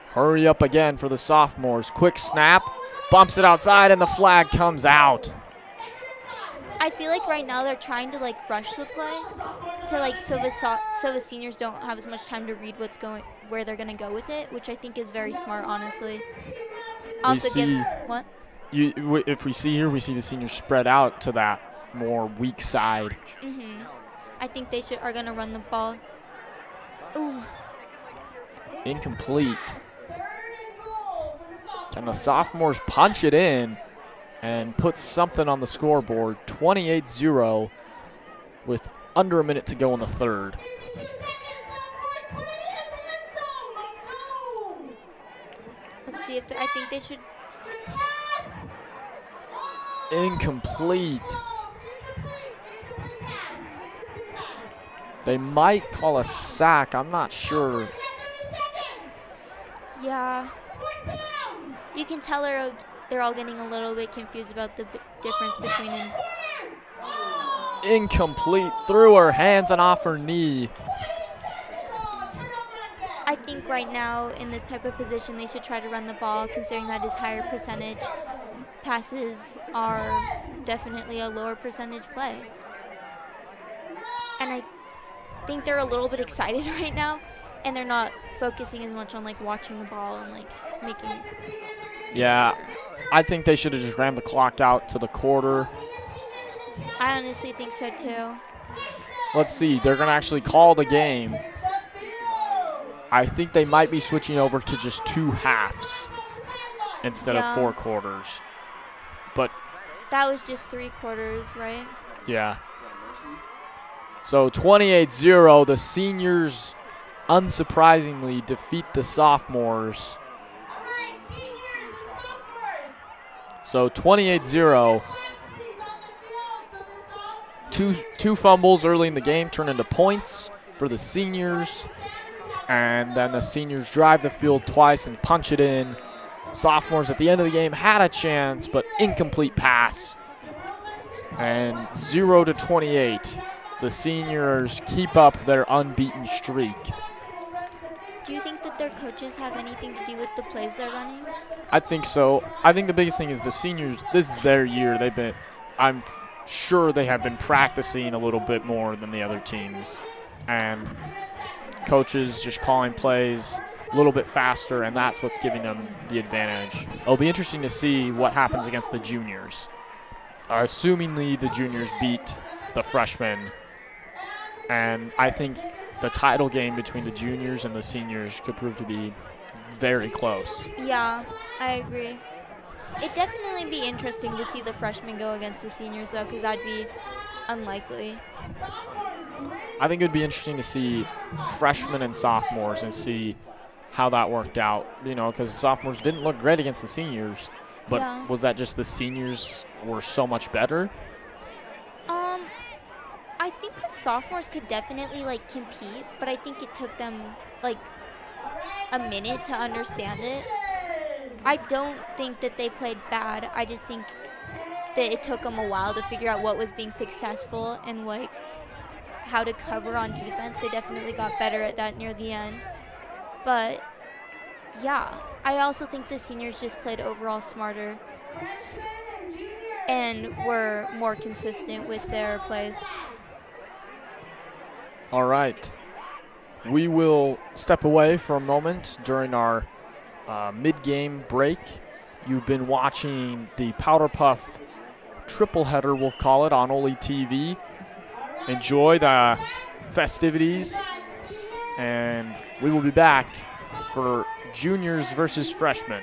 Hurry up again for the sophomores. Quick snap. Bumps it outside, and the flag comes out. I feel like right now they're trying to rush the play to so the seniors don't have as much time to read where they're gonna go with it, which I think is very smart, honestly. What? If we see here, we see the seniors spread out to that more weak side. Mm-hmm. I think they are gonna run the ball. Ooh. Incomplete. Can the sophomores punch it in and put something on the scoreboard? 28-0 with under a minute to go in the third. Let's see if I think they should. Incomplete. They might call a sack. I'm not sure. Yeah. You can tell they're all getting a little bit confused about the difference between incomplete through her hands and off her knee. I think right now in this type of position they should try to run the ball, considering that is higher percentage. Passes are definitely a lower percentage play. And I think they're a little bit excited right now, and they're not focusing as much on like watching the ball and like making. Yeah, I think they should have just ran the clock out to the quarter. I honestly think so too. Let's see, they're going to actually call the game. I think they might be switching over to just 2 halves instead of 4 quarters. But that was just 3 quarters, right? Yeah. So 28-0, the seniors unsurprisingly defeat the sophomores. So 28-0. Two fumbles early in the game turn into points for the seniors. And then the seniors drive the field twice and punch it in. Sophomores at the end of the game had a chance, but incomplete pass. And 0-28. The seniors keep up their unbeaten streak. Do you think that their coaches have anything to do with the plays they're running? I think so. I think the biggest thing is the seniors, this is their year. I'm sure they have been practicing a little bit more than the other teams. And coaches just calling plays a little bit faster, and that's what's giving them the advantage. It'll be interesting to see what happens against the juniors. Assumingly the juniors beat the freshmen. And I think the title game between the juniors and the seniors could prove to be very close. Yeah, I agree. It'd definitely be interesting to see the freshmen go against the seniors, though, because that'd be unlikely. I think it would be interesting to see freshmen and sophomores and see how that worked out, because the sophomores didn't look great against the seniors. But yeah. Was that just the seniors were so much better? I think the sophomores could definitely compete, but I think it took them a minute to understand it. I don't think that they played bad. I just think that it took them a while to figure out what was being successful and how to cover on defense. They definitely got better at that near the end. But yeah, I also think the seniors just played overall smarter and were more consistent with their plays. All right. We will step away for a moment during our mid-game break. You've been watching the Powderpuff triple header, we'll call it, on OlyTV. Enjoy the festivities, and we will be back for juniors versus freshmen.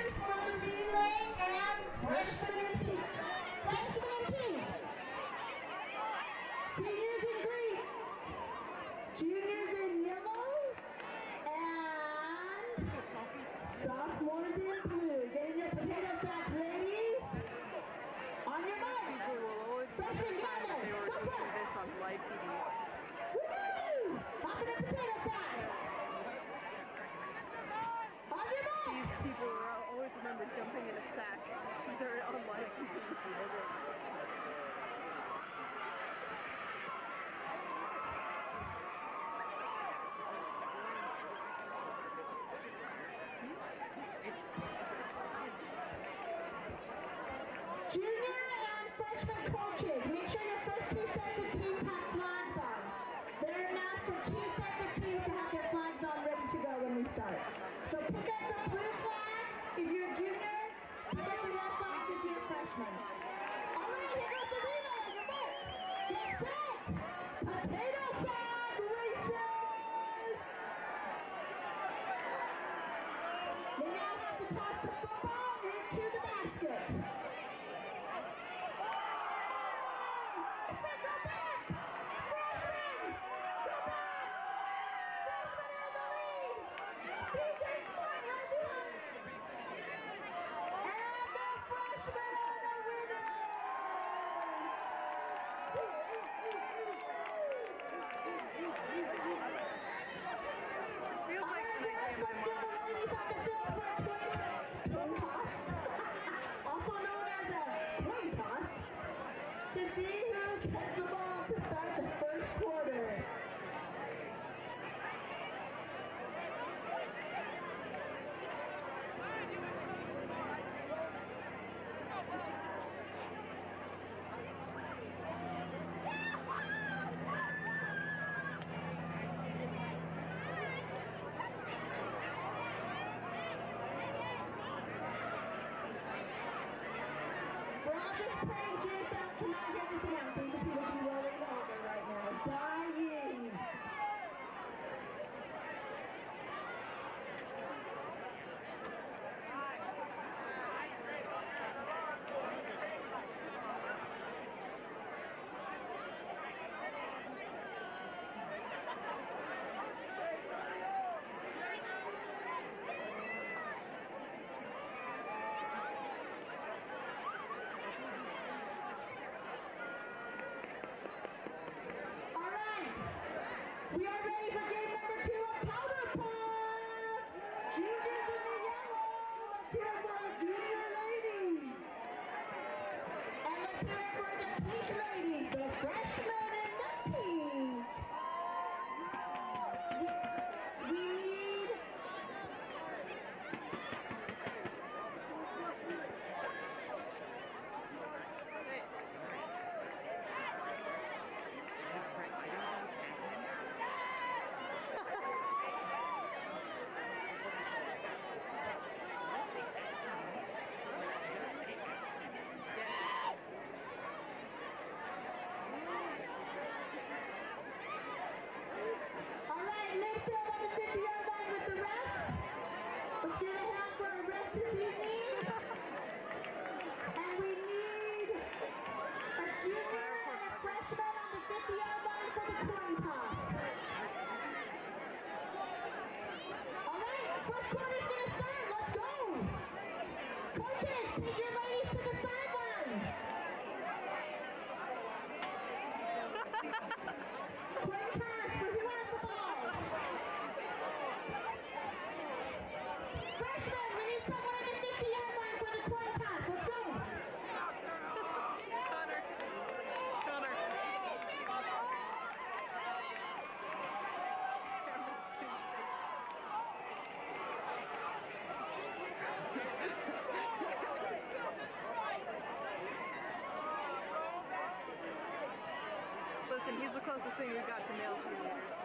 thing we got to male cheerleaders.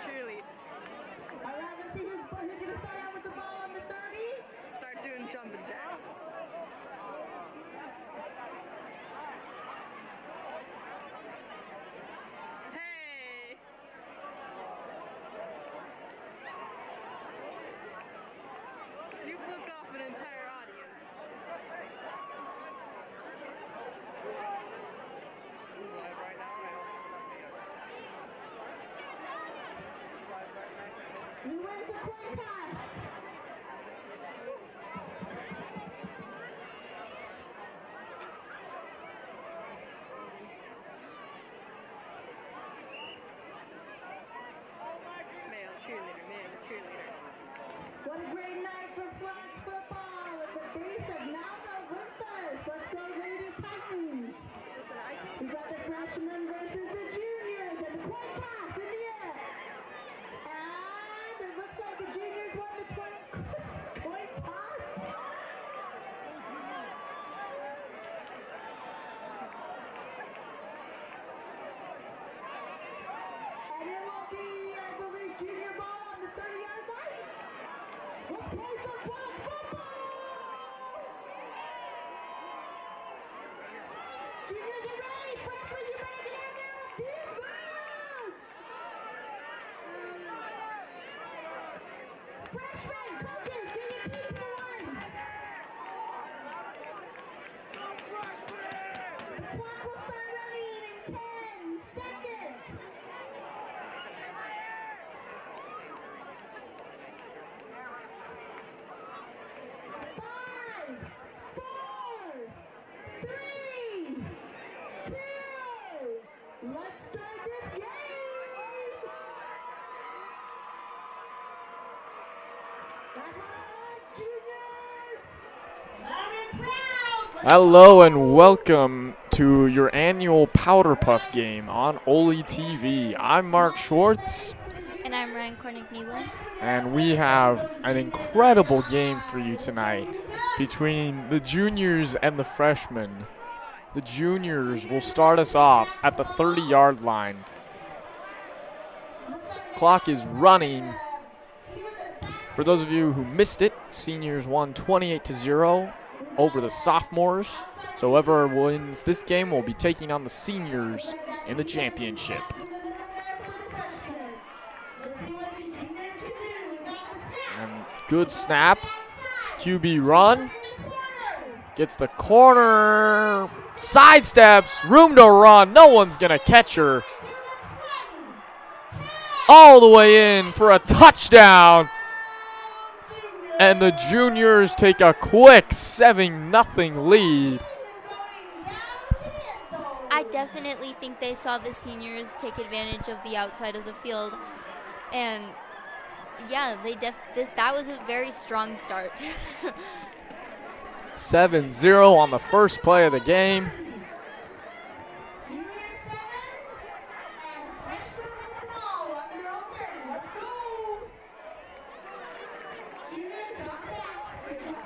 Cheerlead. All right, let's see who's going to start out with the ball on the 30. Start doing jumping jacks. Hey! You flipped off an entire audience. Who's live right now? I hope it's not me. Live right now. We win the coin toss. Male cheerleader, male cheerleader. What a great night for flag football at the base of Mount Olympus. Let's go, Lady Titans. We got the freshmen versus the juniors and the coin toss in the air. And it looks like the juniors won the coin toss. And it will be, I believe, junior ball on the 30-yard line. Let's play some flag football! Juniors are ready! Freshmen, you better get in there with these balls! Freshmen, coaches, get your team to the line! The clock will start running in 10 seconds! 5, 4, 3, 2, let's start this game! Come on, juniors! Loud and proud! Hello and welcome to your annual Powderpuff game on OlyTV. I'm Mark Schwartz, And I'm Ryan Kornick-Niebler. and we have an incredible game for you tonight between the juniors and the freshmen. The juniors will start us off at the 30-yard line. Clock is running. For those of you who missed it, seniors won 28-0 over the sophomores. So whoever wins this game will be taking on the seniors in the championship. And good snap. QB run. Gets the corner. Sidesteps. Room to run. No one's going to catch her. All the way in for a touchdown. And the juniors take a quick 7-0 lead. I definitely think they saw the seniors take advantage of the outside of the field, and yeah, that was a very strong start. 7-0 on the first play of the game. Junior 7 and freshman with the ball on their own 30. Let's go! Juniors, drop back. Good job.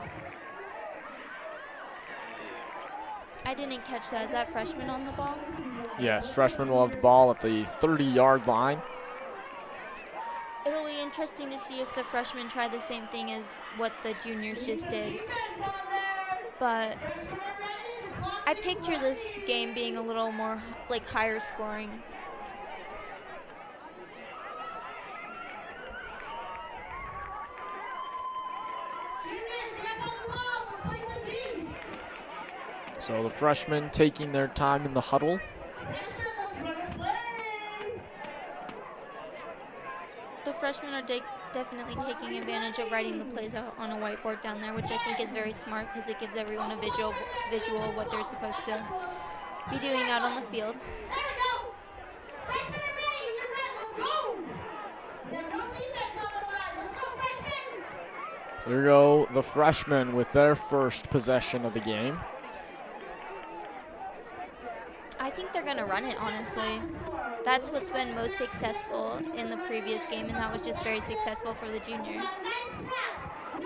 I didn't catch that. Is that freshman on the ball? Yes, freshman will have the ball at the 30-yard line. It'll be interesting to see if the freshmen try the same thing as what the juniors just did. Defense on there. But Freshmen are ready. The clock I is picture this game being a little more like higher scoring. Juniors, get up on the wall. Let's play some D. So the freshmen taking their time in the huddle. Freshmen, let's run a play. The freshmen are definitely taking advantage of writing the plays out on a whiteboard down there, which I think is very smart because it gives everyone a visual of what they're supposed to be doing out on the field. There we go. Freshmen are ready. You're ready. Let's go. There's no defense on the line. Let's go, freshmen. So here go the freshmen with their first possession of the game. I think they're going to run it, honestly. That's what's been most successful in the previous game, and that was just very successful for the juniors.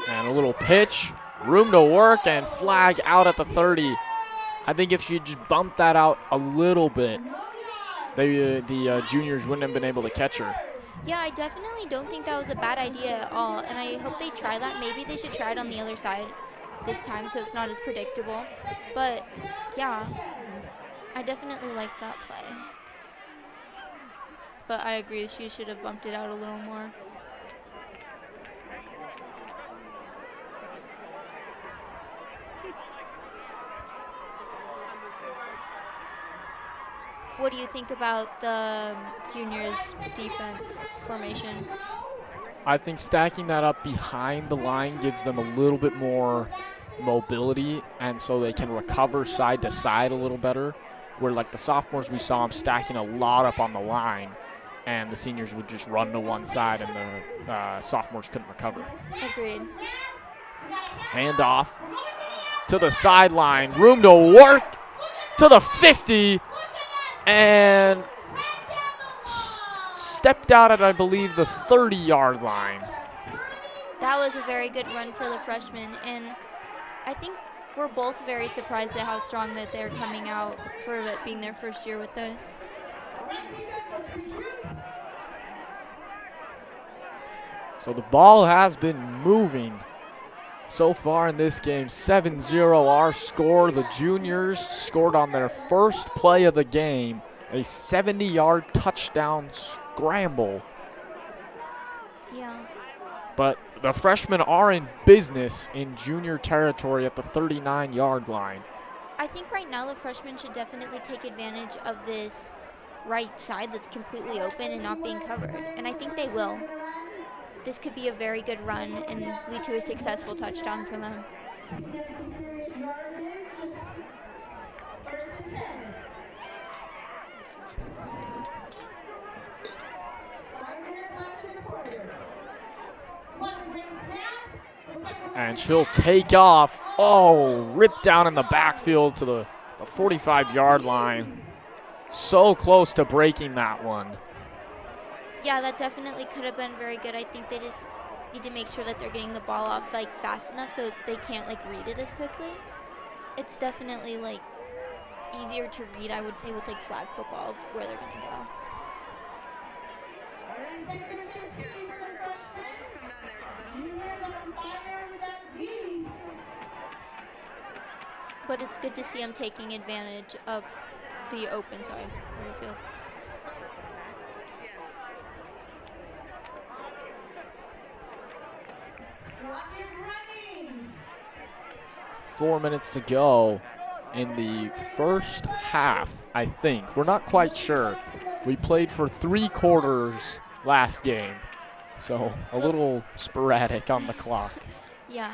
And a little pitch, room to work, and flag out at the 30. I think if she just bumped that out a little bit, the juniors wouldn't have been able to catch her. Yeah, I definitely don't think that was a bad idea at all, and I hope they try that. Maybe they should try it on the other side this time so it's not as predictable. But, yeah, I definitely like that play. But I agree, she should have bumped it out a little more. What do you think about the juniors' defense formation? I think stacking that up behind the line gives them a little bit more mobility, and so they can recover side to side a little better. Where like the sophomores, we saw them stacking a lot up on the line, and the seniors would just run to one side, and the sophomores couldn't recover. Agreed. Handoff to the sideline, room to work to the 50, and stepped out at, I believe, the 30-yard line. That was a very good run for the freshmen, and I think we're both very surprised at how strong that they're coming out for it being their first year with this. So the ball has been moving so far in this game. 7-0 our score. The juniors scored on their first play of the game, a 70-yard touchdown scramble. Yeah. But the freshmen are in business in junior territory at the 39-yard line. I think right now the freshmen should definitely take advantage of this right side that's completely open and not being covered, and I think they will. This could be a very good run and lead to a successful touchdown for them. And she'll take off. Oh, ripped down in the backfield to the 45-yard line. So close to breaking that one. Yeah, that definitely could have been very good. I think they just need to make sure that they're getting the ball off like fast enough so they can't like read it as quickly. It's definitely like easier to read, I would say, with like flag football where they're gonna go. But it's good to see them taking advantage of the open side of the field. 4 minutes to go in the first half, I think. We're not quite sure. We played for 3 quarters last game, so a little sporadic on the clock. Yeah.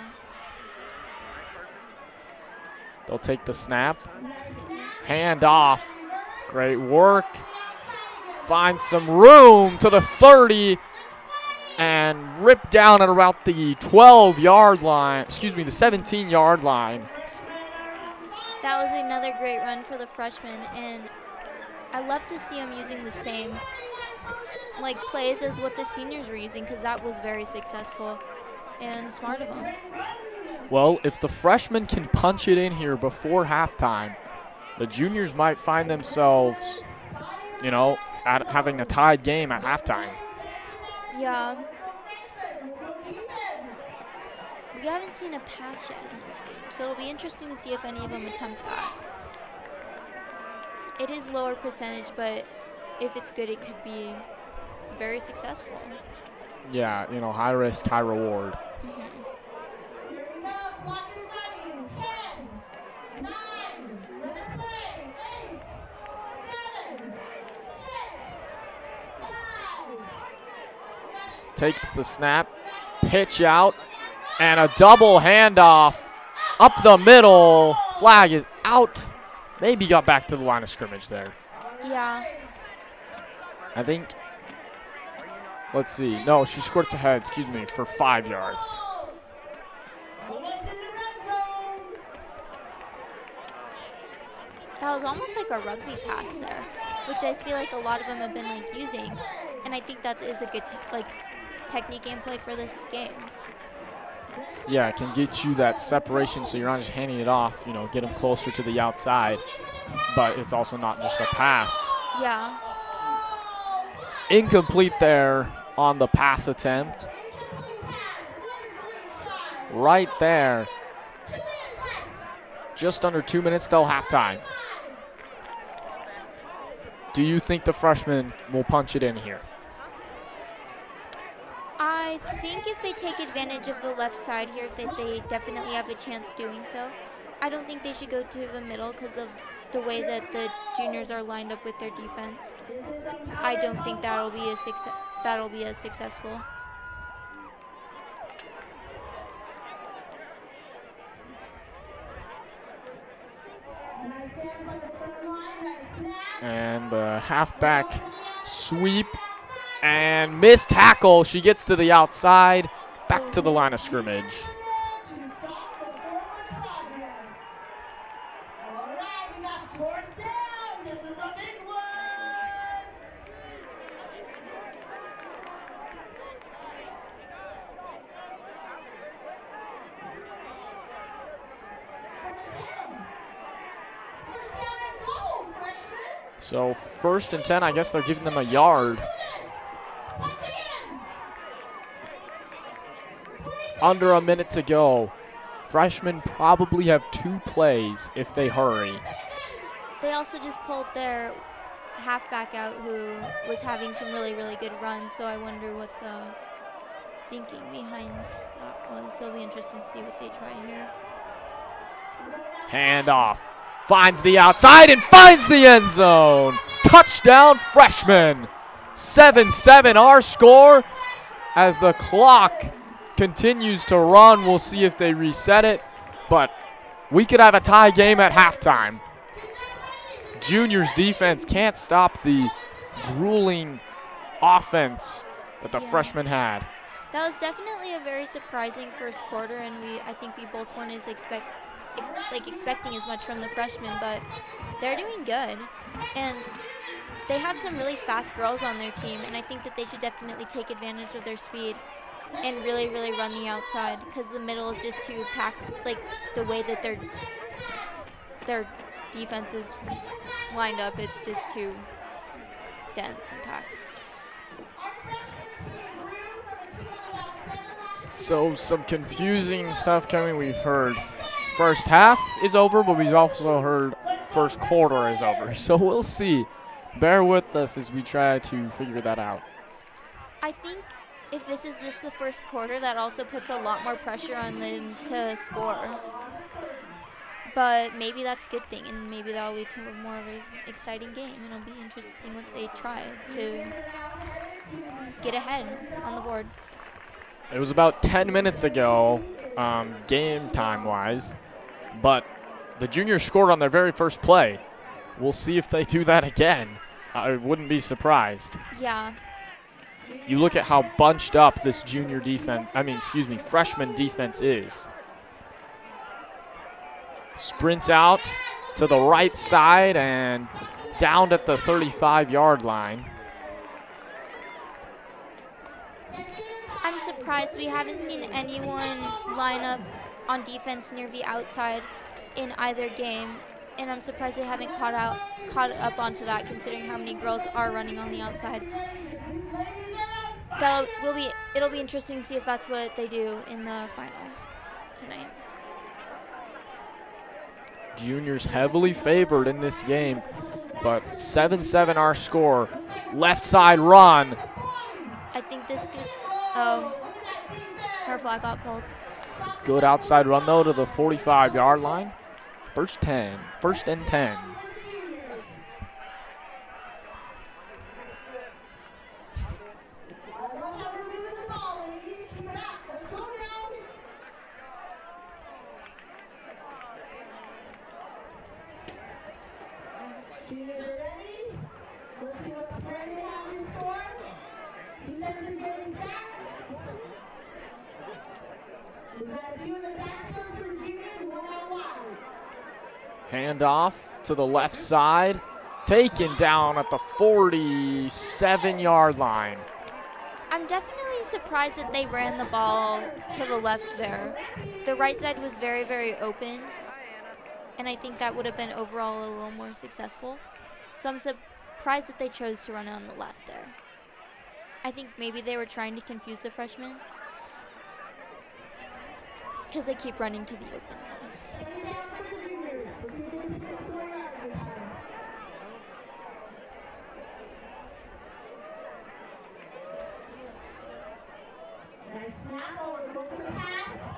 They'll take the snap. Hand off. Great work. Find some room to the 30 and rip down at about the 12-yard line, the 17-yard line. That was another great run for the freshmen, and I love to see them using the same like plays as what the seniors were using, because that was very successful and smart of them. Well, if the freshmen can punch it in here before halftime, the juniors might find themselves, having a tied game at halftime. Yeah. We haven't seen a pass yet in this game, so it'll be interesting to see if any of them attempt that. It is lower percentage, but if it's good, it could be very successful. Yeah, high risk, high reward. Takes the snap, pitch out, and a double handoff up the middle. Flag is out. Maybe got back to the line of scrimmage there. Yeah. I think, let's see. No, she squirts ahead, for 5 yards. That was was almost like a rugby pass there, which I feel like a lot of them have been like using, and I think that is a good technique and play for this game. Yeah, it can get you that separation so you're not just handing it off, you know, get them closer to the outside, but it's also not just a pass. Yeah. Incomplete there on the pass attempt. Right there. Just under 2 minutes till halftime. Do you think the freshmen will punch it in here? I think if they take advantage of the left side here, that they definitely have a chance doing so. I don't think they should go to the middle because of the way that the juniors are lined up with their defense. I don't think that'll be as successful. And the halfback sweep and missed tackle. She gets to the outside, back to the line of scrimmage. So 1st and 10, I guess they're giving them a yard. Under a minute to go. Freshmen probably have 2 plays if they hurry. They also just pulled their halfback out who was having some really, really good runs, so I wonder what the thinking behind that was. So it'll be interesting to see what they try here. Hand off. Finds the outside and finds the end zone. Touchdown, freshman. 7-7 our score as the clock continues to run. We'll see if they reset it, but we could have a tie game at halftime. Juniors defense can't stop the grueling offense that the freshmen had. That was definitely a very surprising first quarter, and I think we both weren't as expecting as much from the freshmen, but they're doing good, and they have some really fast girls on their team, and I think that they should definitely take advantage of their speed and really, really run the outside, because the middle is just too packed, like the way that their defense is lined up, it's just too dense and packed. So some confusing stuff coming. We've heard first half is over, but we've also heard first quarter is over. So we'll see. Bear with us as we try to figure that out. I think if this is just the first quarter, that also puts a lot more pressure on them to score. But maybe that's a good thing, and maybe that'll lead to more of an exciting game. And it'll be interesting to see what they try to get ahead on the board. It was about 10 minutes ago, game time-wise, but the juniors scored on their very first play. We'll see if they do that again. I wouldn't be surprised. Yeah. You look at how bunched up this freshman defense is. Sprint out to the right side and down at the 35-yard line. I'm surprised we haven't seen anyone line up on defense near the outside in either game, and I'm surprised they haven't caught up onto that, considering how many girls are running on the outside. It'll be interesting to see if that's what they do in the final tonight. Juniors heavily favored in this game, but 7-7 our score. Left side run. I think this is, oh, her flag got pulled. Good outside run though to the 45-yard line. First and 10. Hand off to the left side. Taken down at the 47-yard line. I'm definitely surprised that they ran the ball to the left there. The right side was very, very open, and I think that would have been overall a little more successful. So I'm surprised that they chose to run on the left there. I think maybe they were trying to confuse the freshmen because they keep running to the open zone.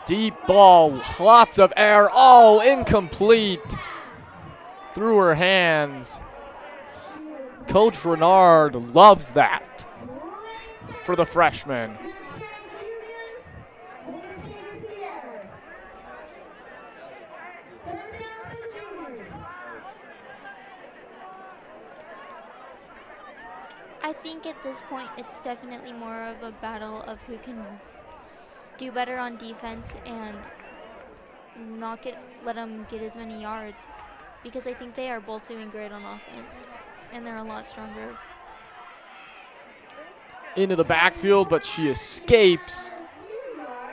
Deep ball, lots of air. Oh, incomplete. Through her hands. Coach Renard loves that for the freshman. I think at this point it's definitely more of a battle of who can do better on defense and not let them get as many yards, because I think they are both doing great on offense and they're a lot stronger. Into the backfield, but she escapes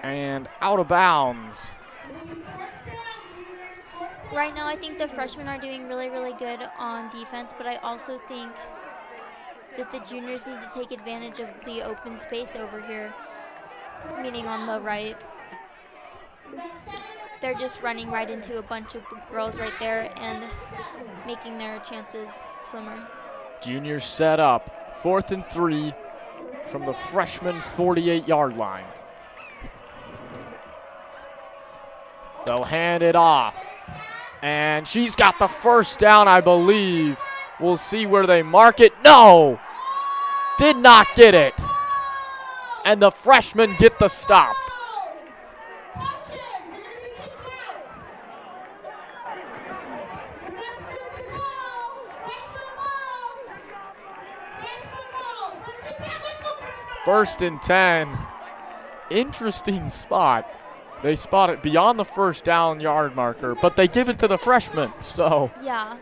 and out of bounds. Right now I think the freshmen are doing really, really good on defense, but I also think that the juniors need to take advantage of the open space over here, meaning on the right. They're just running right into a bunch of girls right there and making their chances slimmer. Juniors set up 4th and 3 from the freshman 48-yard line. They'll hand it off. And she's got the first down, I believe. We'll see where they mark it. No! Did not get it. And the freshmen get the stop. First and 10. Interesting spot. They spot it beyond the first down yard marker, but they give it to the freshman, so. Yeah.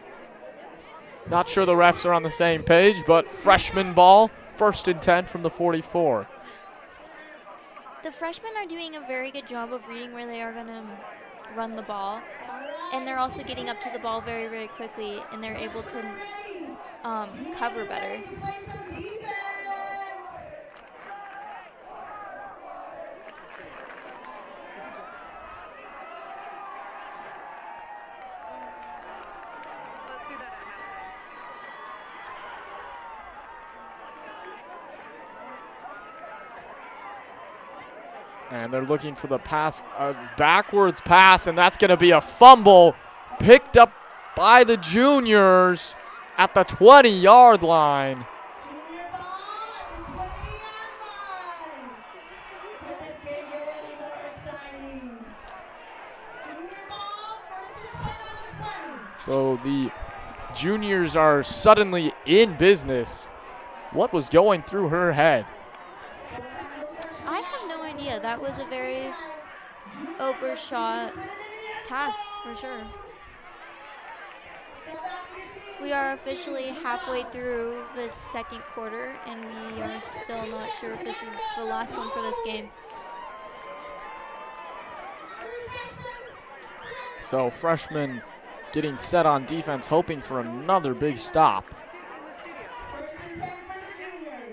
Not sure the refs are on the same page, but freshman ball, 1st and 10 from the 44. The freshmen are doing a very good job of reading where they are going to run the ball, and they're also getting up to the ball very, very quickly, and they're able to cover better. And they're looking for the pass, a backwards pass, and that's going to be a fumble picked up by the juniors at the 20-yard line. So the juniors are suddenly in business. What was going through her head? I have no idea. That was a very overshot pass for sure. We are officially halfway through the second quarter, and we are still not sure if this is the last one for this game. So freshmen getting set on defense, hoping for another big stop.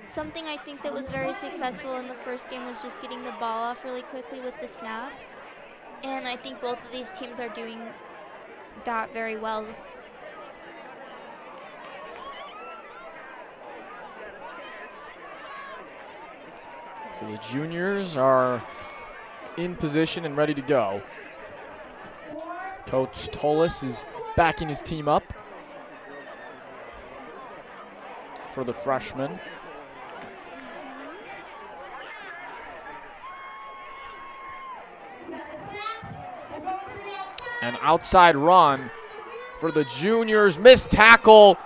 Something I think that was very successful in the first game was just getting the ball off really quickly with the snap. And I think both of these teams are doing that very well. So the juniors are in position and ready to go. Coach Tolis is backing his team up for the freshmen. An outside run for the juniors. Missed tackle,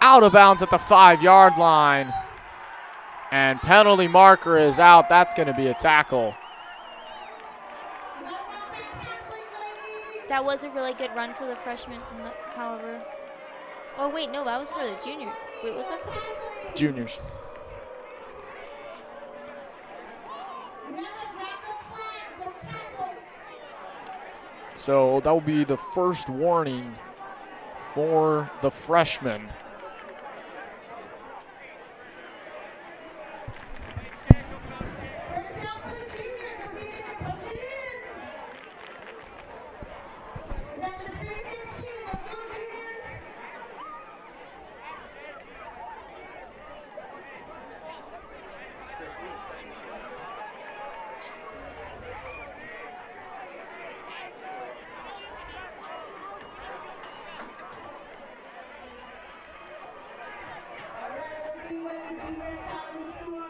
out of bounds at the 5-yard line. And penalty marker is out. That's going to be a tackle. That was a really good run for the freshmen, however. Oh, wait, no, that was for the junior. Wait, was that for the Juniors. So that will be the first warning for the freshmen.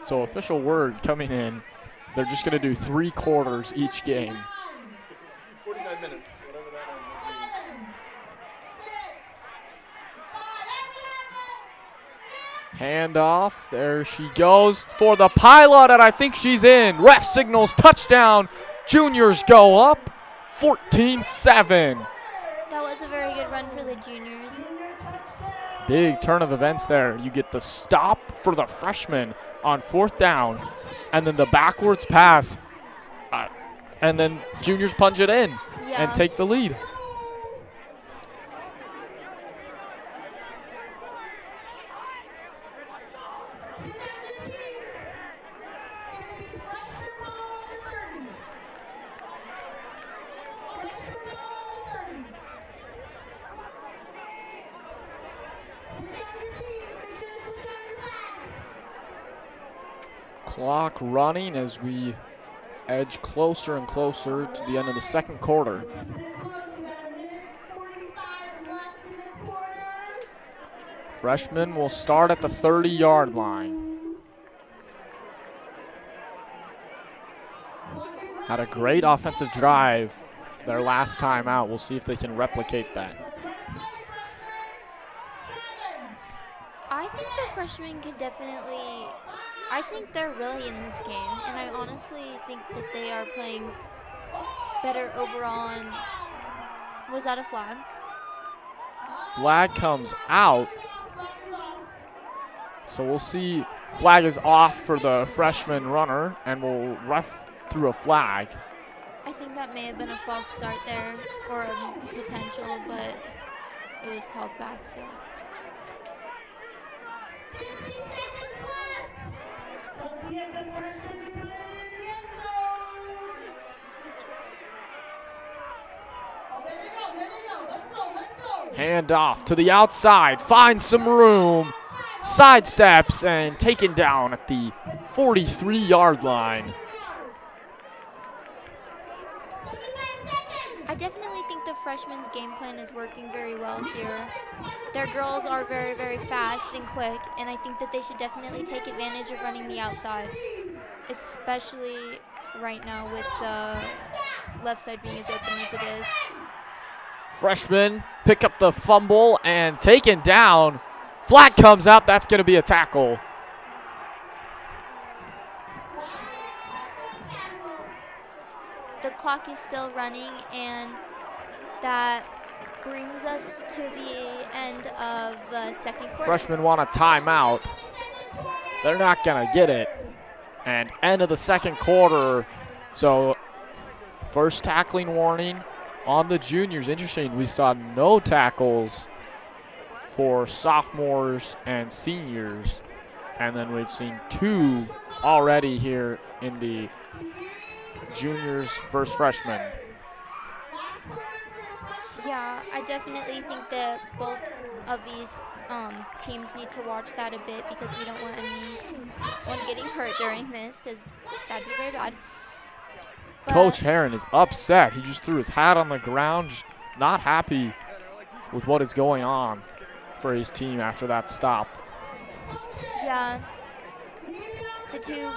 So official word coming in, they're just going to do 3 quarters each game. 45 minutes, whatever that ends up being. Hand off. There she goes for the pilot, and I think she's in. Ref signals touchdown. Juniors go up 14-7. That was a very good run for the juniors. Big turn of events there. You get the stop for the freshmen on 4th down, and then the backwards pass, and then juniors punch it in and take the lead. Clock running as we edge closer and closer to the end of the second quarter. Freshmen will start at the 30-yard line. Had a great offensive drive their last time out. We'll see if they can replicate that. I think the freshmen could definitely, I think they're really in this game, and I honestly think that they are playing better overall. And was that a flag? Flag comes out. So we'll see. Flag is off for the freshman runner, and we'll ref through a flag. I think that may have been a false start there, or a potential, but it was called back, so. 50 seconds left. Let's see if the freshman can put it in the end zone. Oh, there they go, there they go. Let's go, let's go. Hand off to the outside, finds some room, sidesteps, and taken down at the 43-yard line. I definitely think the freshmen's game plan is working very well here. Their girls are very, very fast and quick, and I think that they should definitely take advantage of running the outside, especially right now with the left side being as open as it is. Freshmen pick up the fumble and taken down. Flag comes out. That's going to be a tackle. The clock is still running, and that brings us to the end of the second quarter. Freshmen want a timeout. They're not going to get it. And end of the second quarter. So first tackling warning on the juniors. Interesting, we saw no tackles for sophomores and seniors. And then we've seen 2 already here in the juniors versus freshmen. Yeah, I definitely think that both of these teams need to watch that a bit, because we don't want anyone getting hurt during this, because that'd be very bad. But Coach Heron is upset. He just threw his hat on the ground, just not happy with what is going on for his team after that stop. yeah, the two.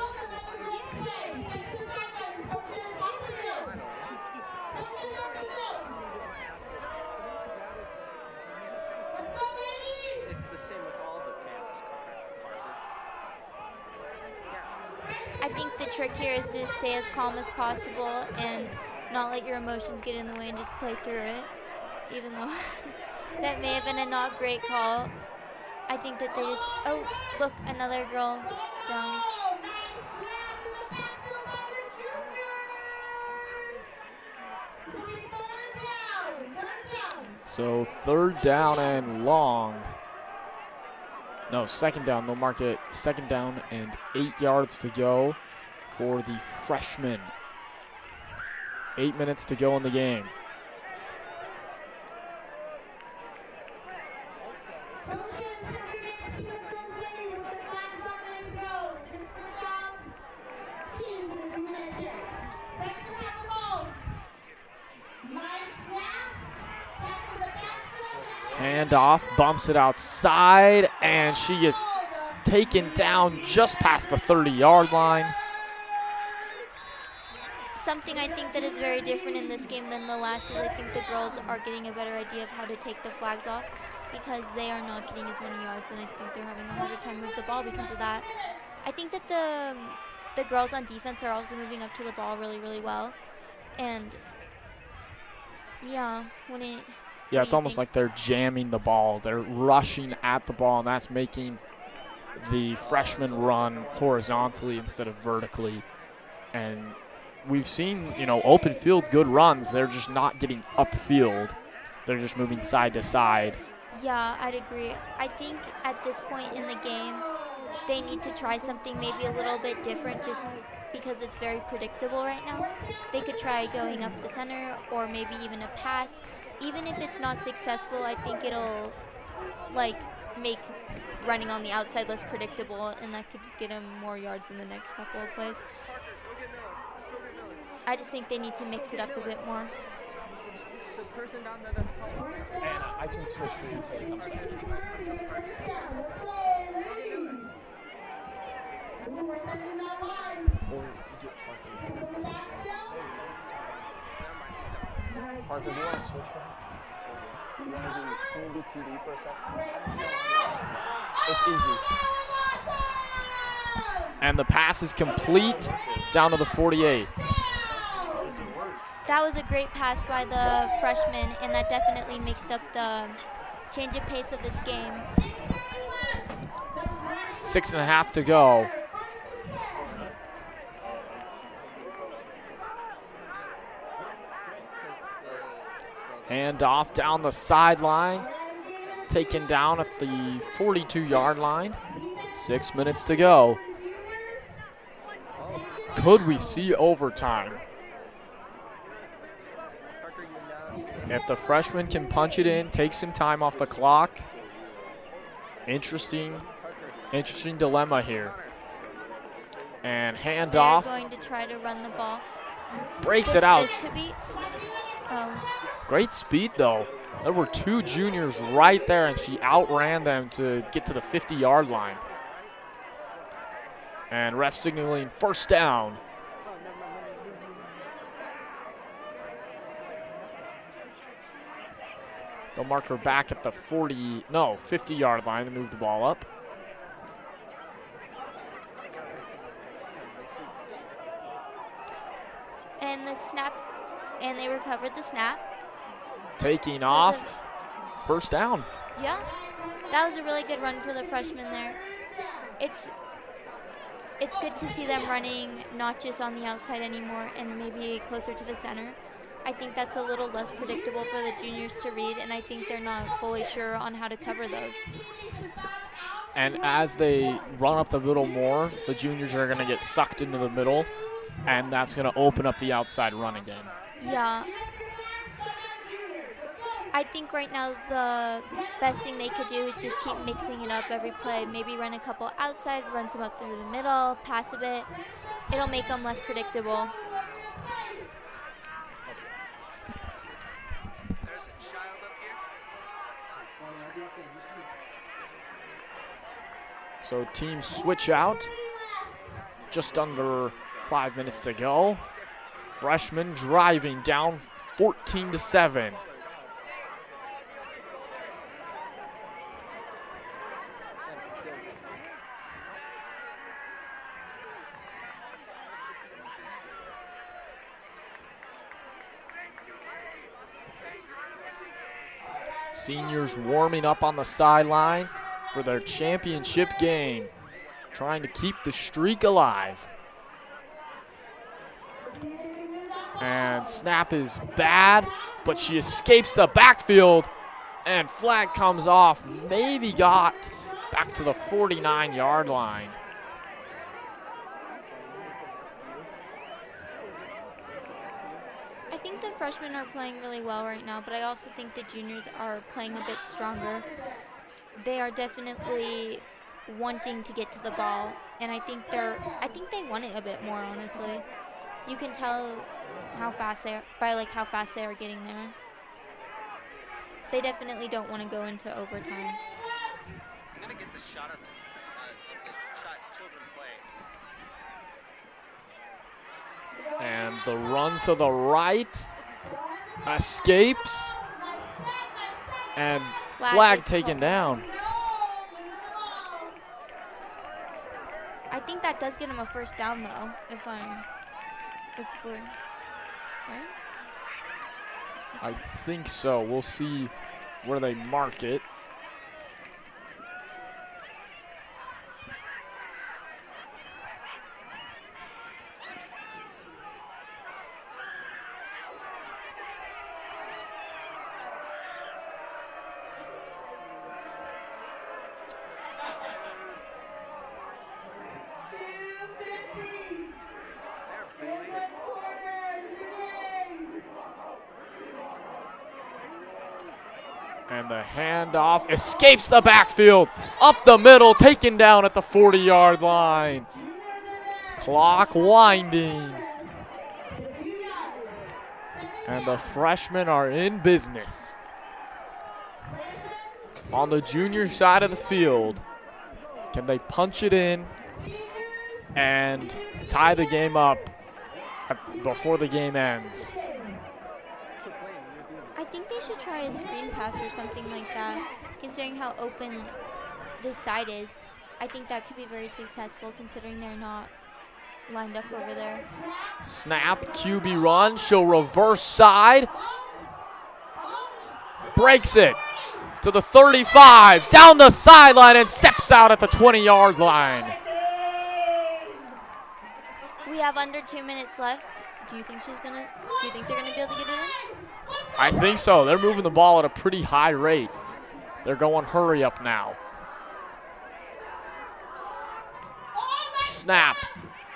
I think the trick here is to stay as calm as possible and not let your emotions get in the way and just play through it, even though That may have been a not great call. I think that they just, oh, look, another girl down. So 3rd down and long. No, 2nd down. They'll mark it 2nd down and 8 yards to go for the freshman. 8 minutes to go in the game. Handoff, bumps it outside, and she gets taken down just past the 30-yard line. Something I think that is very different in this game than the last is I think the girls are getting a better idea of how to take the flags off because they are not getting as many yards, and I think they're having a harder time with the ball because of that. I think that the girls on defense are also moving up to the ball really, really well. And yeah, it's almost like they're jamming the ball. They're rushing at the ball, and that's making the freshmen run horizontally instead of vertically. And we've seen, open field, good runs. They're just not getting upfield. They're just moving side to side. Yeah, I'd agree. I think at this point in the game, they need to try something maybe a little bit different just because it's very predictable right now. They could try going up the center or maybe even a pass. Even if it's not successful, I think it'll make running on the outside less predictable, and that could get them more yards in the next couple of plays. I just think they need to mix it up a bit more. Anna, I can switch for you until he comes back. Parker, do you want to switch for him? Can you do TV for a second? It's easy. And the pass is complete down to the 48. That was a great pass by the freshman, and that definitely mixed up the change of pace of this game. 6.5 to go. Hand off down the sideline. Taken down at the 42-yard line. 6 minutes to go. Could we see overtime? If the freshman can punch it in, take some time off the clock. Interesting dilemma here. And hand off. They're going to try to run the ball. Breaks it out. This could be. Great speed, though. There were 2 juniors right there, and she outran them to get to the 50-yard line. And ref signaling 1st down. They'll mark her back at the 50-yard line to move the ball up. And the snap, and they recovered the snap. Taking off, 1st down. Yeah, that was a really good run for the freshman there. It's good to see them running not just on the outside anymore and maybe closer to the center. I think that's a little less predictable for the juniors to read, and I think they're not fully sure on how to cover those. And as they run up the middle more, the juniors are going to get sucked into the middle, and that's going to open up the outside run again. Yeah. I think right now the best thing they could do is just keep mixing it up every play. Maybe run a couple outside, run some up through the middle, pass a bit. It'll make them less predictable. So teams switch out. Just under 5 minutes to go. Freshman driving down 14-7. Seniors warming up on the sideline for their championship game, trying to keep the streak alive. And snap is bad, but she escapes the backfield, and flag comes off. Maybe got back to the 49-yard line. I think the freshmen are playing really well right now, but I also think the juniors are playing a bit stronger. They are definitely wanting to get to the ball, and I think they want it a bit more, honestly. You can tell how fast they are by like how fast they are getting there. They definitely don't want to go into overtime. I'm gonna get the shot of the shot children play. And the run to the right escapes, and flag taken down. I think that does get him a first down though, if we're right? I think so. We'll see where they mark it. And the handoff escapes the backfield, up the middle, taken down at the 40-yard line. Clock winding. And the freshmen are in business. On the junior side of the field, can they punch it in and tie the game up before the game ends? I think they should try a screen pass or something like that. Considering how open this side is, I think that could be very successful considering they're not lined up over there. Snap, QB run, she'll reverse side. Breaks it to the 35, down the sideline and steps out at the 20-yard line. We have under 2 minutes left. Do you think they're gonna be able to get it in? I think so. They're moving the ball at a pretty high rate. They're going hurry up now. Snap,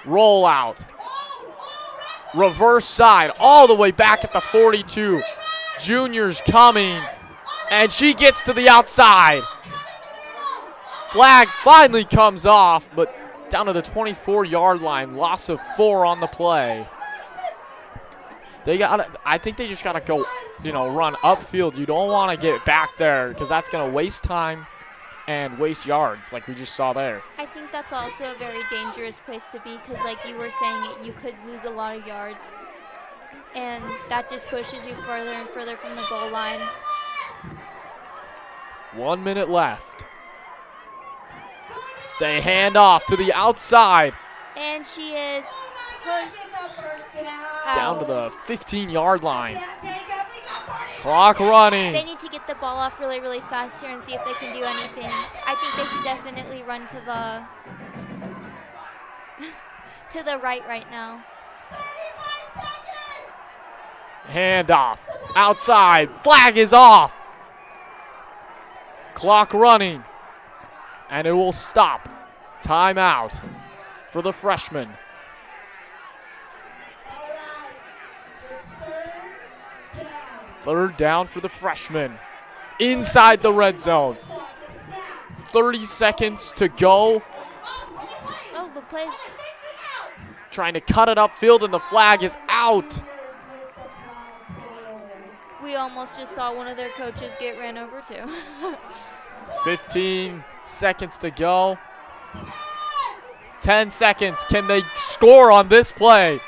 roll out, reverse side, all the way back at the 42. Junior's coming, and she gets to the outside. Flag finally comes off, but down to the 24-yard line. Loss of 4 on the play. I think they just gotta go, run upfield. You don't want to get back there because that's gonna waste time and waste yards, like we just saw there. I think that's also a very dangerous place to be because, like you were saying, you could lose a lot of yards, and that just pushes you further and further from the goal line. 1 minute left. They hand off to the outside. And she is pushed down to the 15-yard line. Clock running. They need to get the ball off really, really fast here and see if they can do anything. I think they should definitely run to the right now. Hand off. Outside. Flag is off. Clock running. And it will stop. Timeout for the freshmen. Third down for the freshmen. Inside the red zone. 30 seconds to go. Oh, the play's trying to cut it upfield, and the flag is out. We almost just saw one of their coaches get ran over too. 15 seconds to go. 10 seconds. Can they score on this play?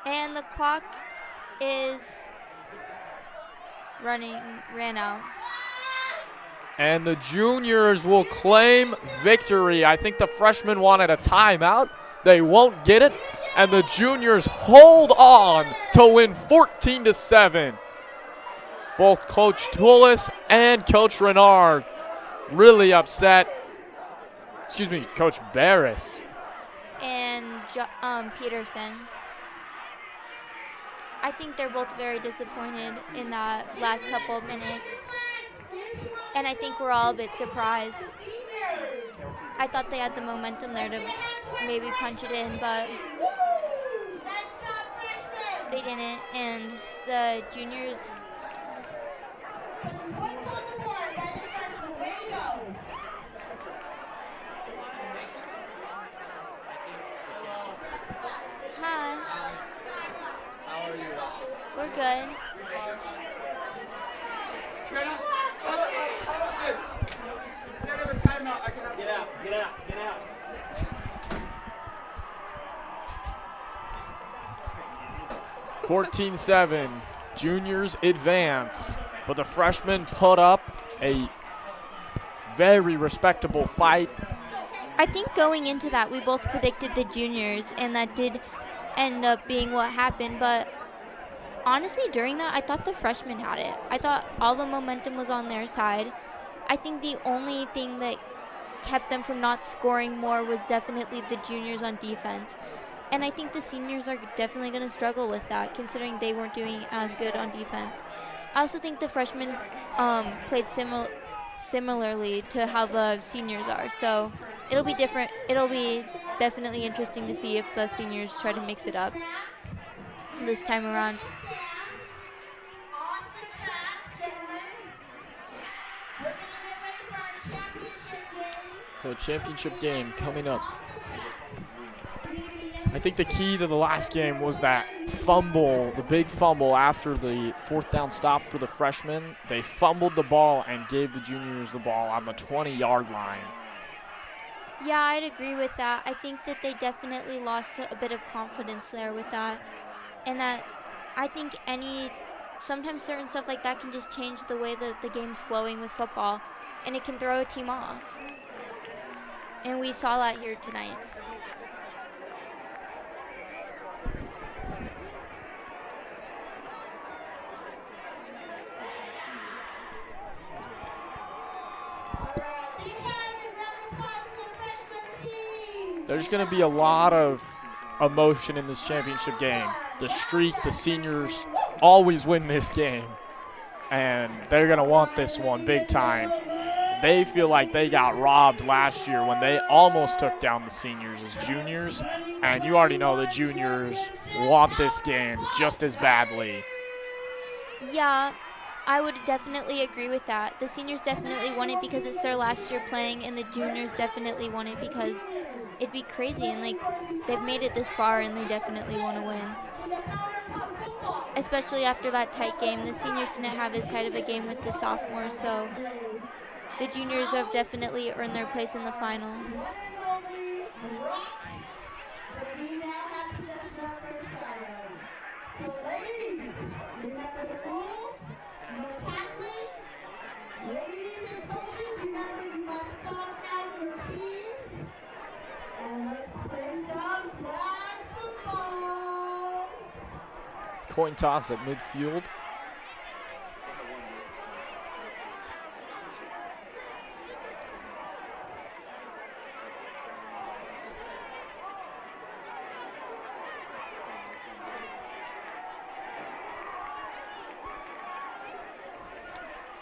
And the clock is ran out. And the juniors will claim victory. I think the freshmen wanted a timeout. They won't get it. And the juniors hold on to win 14-7. Both Coach Toulis and Coach Renard really upset. Excuse me, Coach Barris. And Peterson. I think they're both very disappointed in that last couple of minutes. And I think we're all a bit surprised. I thought they had the momentum there to maybe punch it in, but they didn't. And the juniors. Hi. How are you? We're good. How about this? Instead of a timeout, I can have. Get out, get out, get out. 14-7. Juniors advance, but the freshmen put up a very respectable fight. I think going into that, we both predicted the juniors, and that did end up being what happened. But honestly, during that, I thought the freshmen had it. I thought all the momentum was on their side. I think the only thing that kept them from not scoring more was definitely the juniors on defense. And I think the seniors are definitely going to struggle with that, considering they weren't doing as good on defense. I also think the freshmen played similarly to how the seniors are. So it'll be different. It'll be definitely interesting to see if the seniors try to mix it up this time around. So a championship game coming up. I think the key to the last game was that fumble, the big fumble after the fourth down stop for the freshmen. They fumbled the ball and gave the juniors the ball on the 20-yard line. Yeah, I'd agree with that. I think that they definitely lost a bit of confidence there with that. And that I think sometimes certain stuff like that can just change the way that the game's flowing with football, and it can throw a team off. And we saw that here tonight. There's going to be a lot of emotion in this championship game. The streak, the seniors always win this game, and they're going to want this one big time. They feel like they got robbed last year when they almost took down the seniors as juniors, and you already know the juniors want this game just as badly. Yeah, I would definitely agree with that. The seniors definitely want it because it's their last year playing, and the juniors definitely want it because it'd be crazy, and like they've made it this far and they definitely want to win. Especially after that tight game. The seniors didn't have as tight of a game with the sophomores, so the juniors have definitely earned their place in the final. Coin toss at midfield.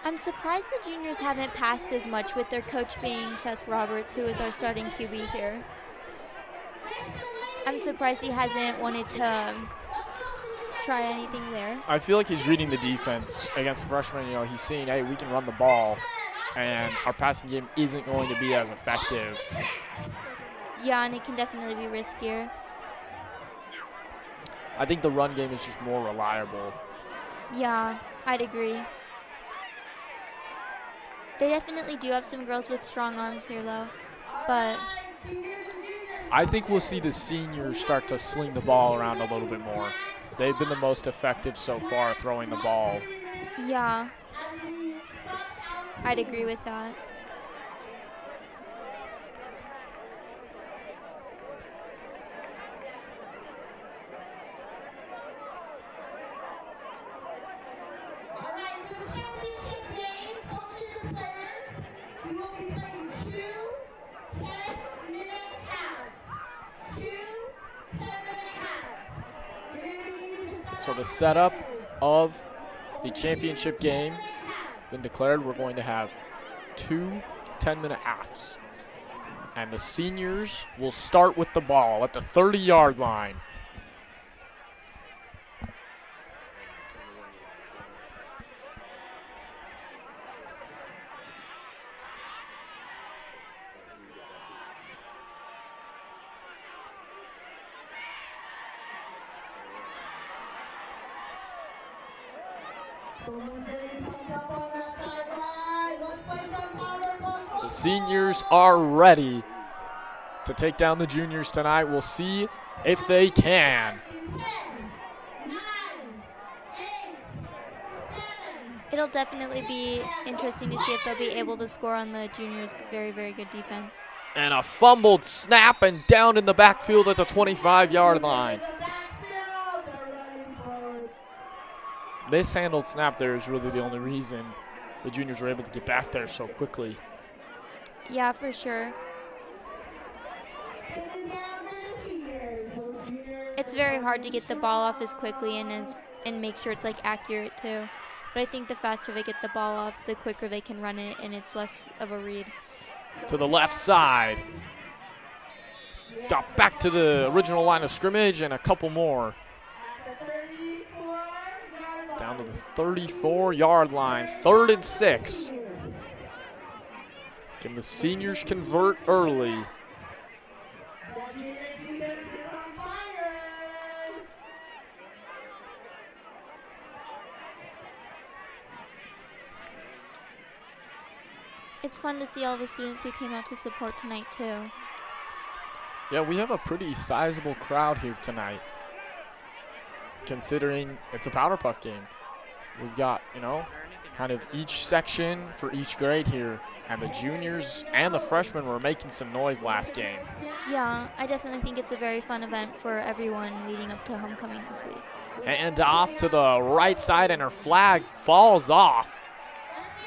I'm surprised the juniors haven't passed as much with their coach being Seth Roberts, who is our starting QB here. I'm surprised he hasn't wanted to try anything there. I feel like he's reading the defense against the freshmen. You know, he's seeing, hey, we can run the ball, and our passing game isn't going to be as effective. Yeah, and it can definitely be riskier. I think the run game is just more reliable. Yeah, I'd agree. They definitely do have some girls with strong arms here, though. But I think we'll see the seniors start to sling the ball around a little bit more. They've been the most effective so far throwing the ball. Yeah, I'd agree with that. All right, for the So the setup of the championship game been declared. We're going to have 2 10-minute halves. And the seniors will start with the ball at the 30-yard line. The seniors are ready to take down the juniors tonight. We'll see if they can. It'll definitely be interesting to see if they'll be able to score on the juniors' very, very good defense. And a fumbled snap and down in the backfield at the 25-yard line. Mishandled snap there is really the only reason the juniors were able to get back there so quickly. Yeah, for sure. It's very hard to get the ball off as quickly and make sure it's like accurate too. But I think the faster they get the ball off, the quicker they can run it, and it's less of a read. To the left side. Got back to the original line of scrimmage and a couple more. Down to the 34-yard line, 3rd and 6. Can the seniors convert early? It's fun to see all the students who came out to support tonight too. Yeah, we have a pretty sizable crowd here tonight, considering it's a Powderpuff game. We've got, kind of each section for each grade here, and the juniors and the freshmen were making some noise last game. Yeah, I definitely think it's a very fun event for everyone leading up to homecoming this week. And off to the right side, and her flag falls off.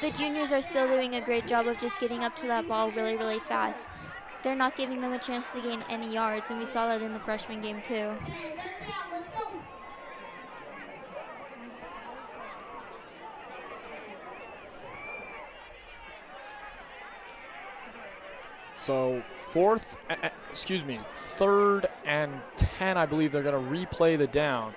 The juniors are still doing a great job of just getting up to that ball really, really fast. They're not giving them a chance to gain any yards, and we saw that in the freshman game too. So 3rd and 10, I believe they're going to replay the down.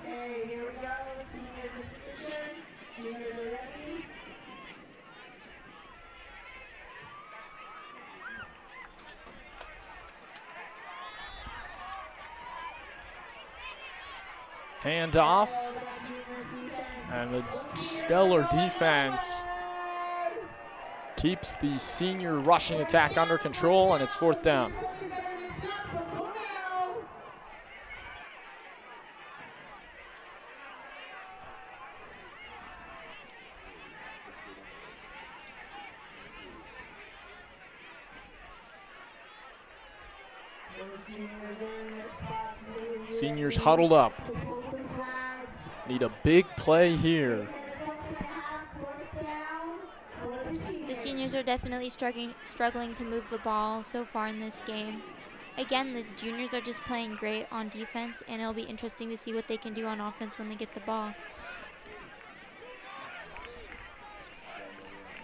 Hey, here we go. Seniors in position. Juniors are ready. Hand off. And the stellar defense keeps the senior rushing attack under control, and it's 4th down. Seniors huddled up. Need a big play here. The seniors are definitely struggling to move the ball so far in this game. Again, the juniors are just playing great on defense, and it'll be interesting to see what they can do on offense when they get the ball.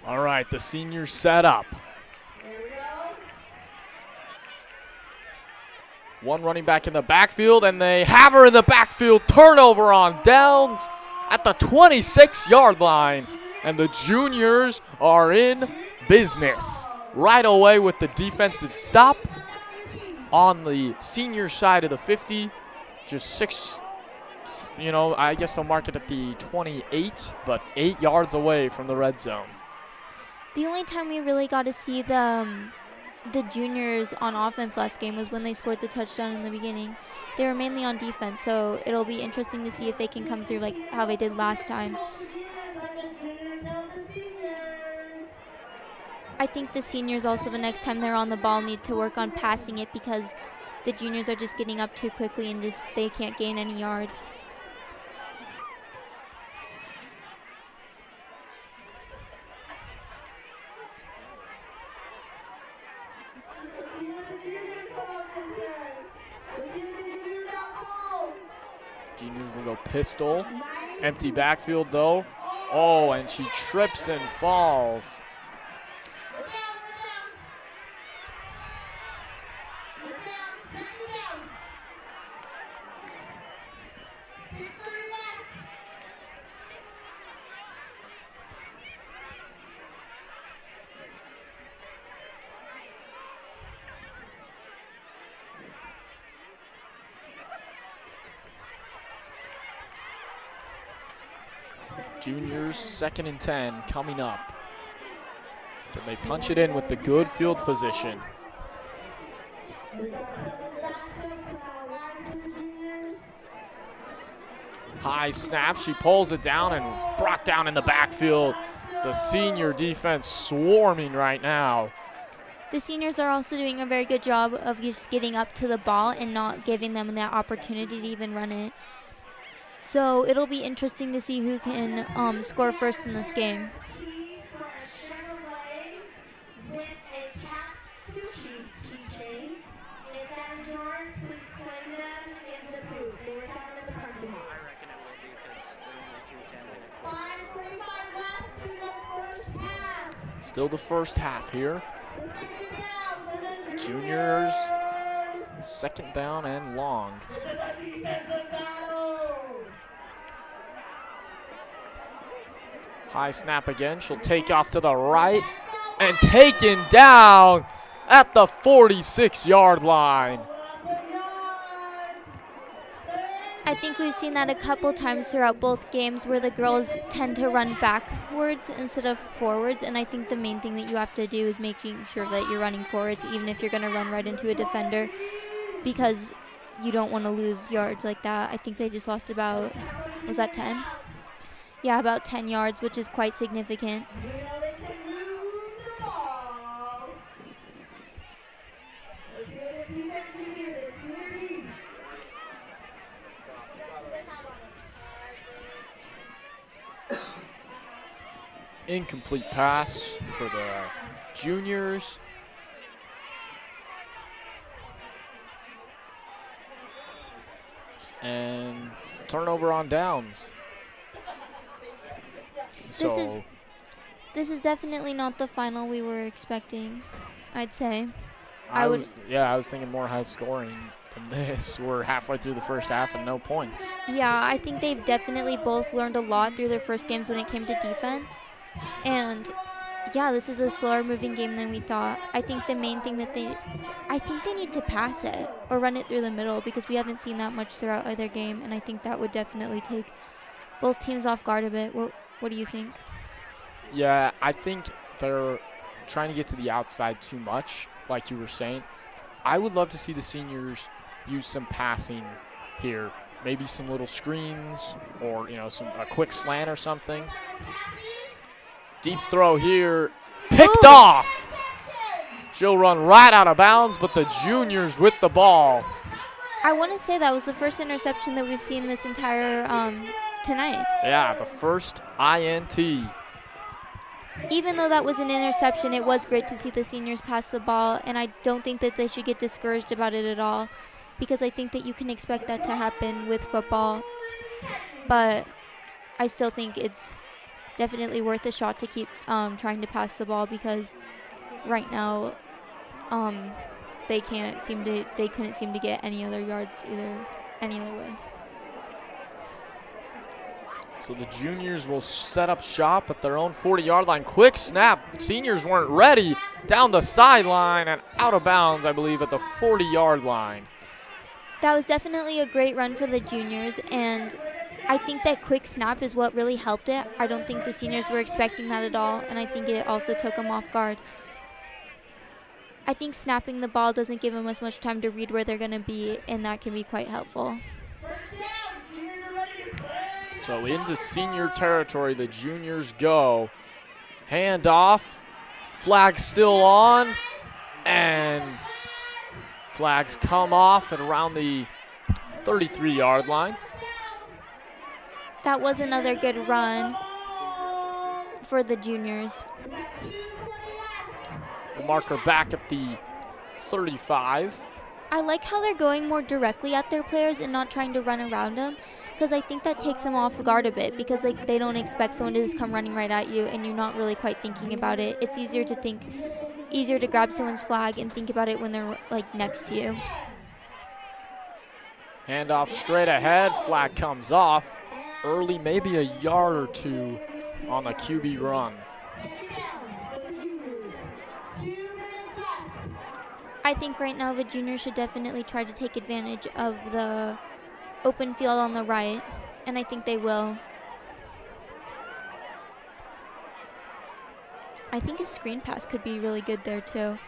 All right, the seniors set up. One running back in the backfield, and they have her in the backfield. Turnover on downs at the 26-yard line. And the juniors are in business right away with the defensive stop on the senior side of the 50. Just 6, I guess I'll mark it at the 28, but 8 yards away from the red zone. The only time we really got to see the juniors on offense last game was when they scored the touchdown in the beginning. They were mainly on defense, so it'll be interesting to see if they can come through like how they did last time. I think the seniors also, the next time they're on the ball, need to work on passing it because the juniors are just getting up too quickly and they can't gain any yards. Juniors will go pistol. Empty backfield, though. Oh, and she trips and falls. Juniors 2nd and 10 coming up. Can they punch it in with the good field position? High snap, she pulls it down and brought down in the backfield. The senior defense swarming right now. The seniors are also doing a very good job of just getting up to the ball and not giving them that opportunity to even run it. So it'll be interesting to see who can score first in this game. Still the first half here. Juniors, 2nd down and long. High snap again. She'll take off to the right and taken down at the 46-yard line. I think we've seen that a couple times throughout both games where the girls tend to run backwards instead of forwards, and I think the main thing that you have to do is making sure that you're running forwards even if you're going to run right into a defender, because you don't want to lose yards like that. I think they just lost about, was that 10? Yeah, about 10 yards, which is quite significant. Incomplete pass for the juniors. And turnover on downs. This is definitely not the final we were expecting, I'd say. I was thinking more high scoring than this. We're halfway through the first half and no points. Yeah, I think they've definitely both learned a lot through their first games when it came to defense. And yeah, this is a slower moving game than we thought. I think the main thing that I think they need to pass it or run it through the middle, because we haven't seen that much throughout either game, and I think that would definitely take both teams off guard a bit. What do you think? Yeah, I think they're trying to get to the outside too much, like you were saying. I would love to see the seniors use some passing here. Maybe some little screens or, a quick slant or something. Deep throw here, picked off. She'll run right out of bounds, but the juniors with the ball. I want to say that was the first interception that we've seen this entire tonight. Yeah, the first INT. Even though that was an interception, it was great to see the seniors pass the ball, and I don't think that they should get discouraged about it at all, because I think that you can expect that to happen with football. But I still think it's definitely worth a shot to keep trying to pass the ball, because right now they couldn't seem to get any other yards any other way. So the juniors will set up shop at their own 40-yard line. Quick snap. Seniors weren't ready. Down the sideline and out of bounds, I believe, at the 40-yard line. That was definitely a great run for the juniors, and I think that quick snap is what really helped it. I don't think the seniors were expecting that at all, and I think it also took them off guard. I think snapping the ball doesn't give them as much time to read where they're going to be, and that can be quite helpful. So into senior territory, the juniors go. Hand off. Flag still on. And flags come off at around the 33-yard line. That was another good run for the juniors. The marker back at the 35. I I like how they're going more directly at their players and not trying to run around them, because I think that takes them off guard a bit, because like they don't expect someone to just come running right at you and you're not really quite thinking about it. It's easier to grab someone's flag and think about it when they're like next to you. Handoff straight ahead, flag comes off. Early, maybe a yard or two on the QB run. I think right now the juniors should definitely try to take advantage of the open field on the right, and I think they will. I think a screen pass could be really good there too.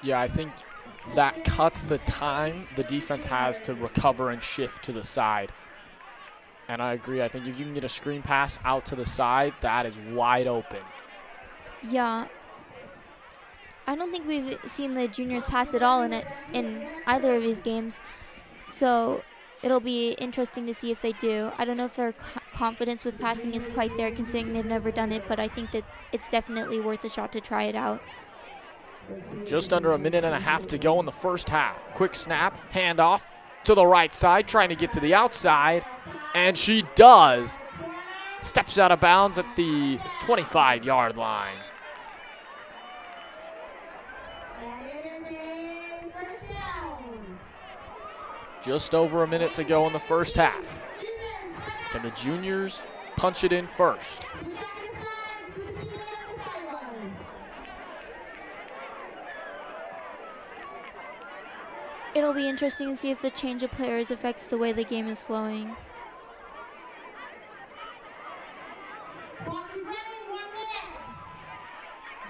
Yeah, I think that cuts the time the defense has to recover and shift to the side. And I agree. I think if you can get a screen pass out to the side, that is wide open. Yeah. I don't think we've seen the juniors pass at all in either of these games. So it'll be interesting to see if they do. I don't know if their confidence with passing is quite there considering they've never done it, but I think that it's definitely worth a shot to try it out. Just under a minute and a half to go in the first half. Quick snap, handoff to the right side, trying to get to the outside, and she does. Steps out of bounds at the 25-yard line. Just over a minute to go in the first half. Can the juniors punch it in first? It'll be interesting to see if the change of players affects the way the game is flowing. Clock is running, 1 minute.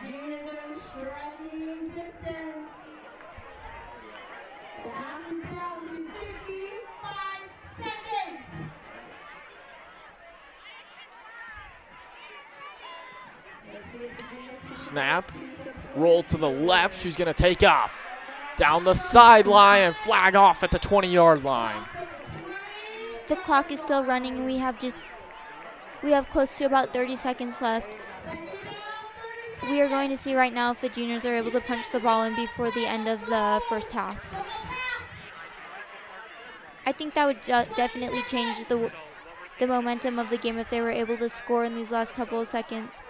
Juniors are in striking distance. The half is down to 55 seconds. Snap, roll to the left. She's going to take off. Down the sideline and flag off at the 20-yard line. The clock is still running and we have close to about 30 seconds left. We are going to see right now if the juniors are able to punch the ball in before the end of the first half. I think that would definitely change the momentum of the game if they were able to score in these last couple of seconds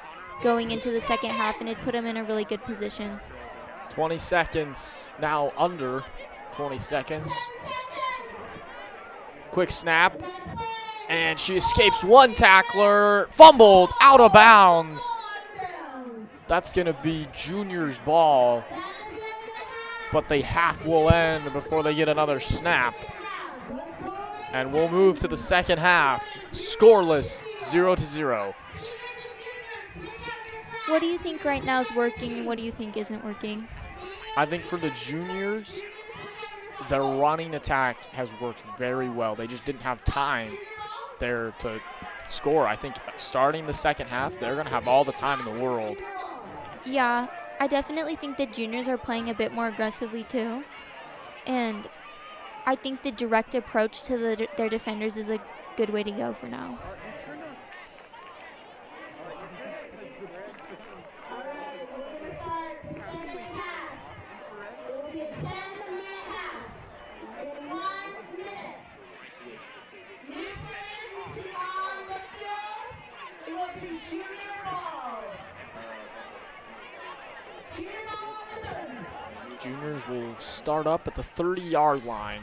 going into the second half, and it'd put them in a really good position. 20 seconds, now under 20 seconds. Quick snap, and she escapes one tackler, fumbled, out of bounds. That's gonna be juniors' ball, but the half will end before they get another snap. And we'll move to the second half, scoreless, 0-0. What do you think right now is working and what do you think isn't working? I think for the juniors, their running attack has worked very well. They just didn't have time there to score. I think starting the second half, they're going to have all the time in the world. Yeah, I definitely think the juniors are playing a bit more aggressively too. And I think the direct approach to their defenders is a good way to go for now. Juniors will start up at the 30-yard line.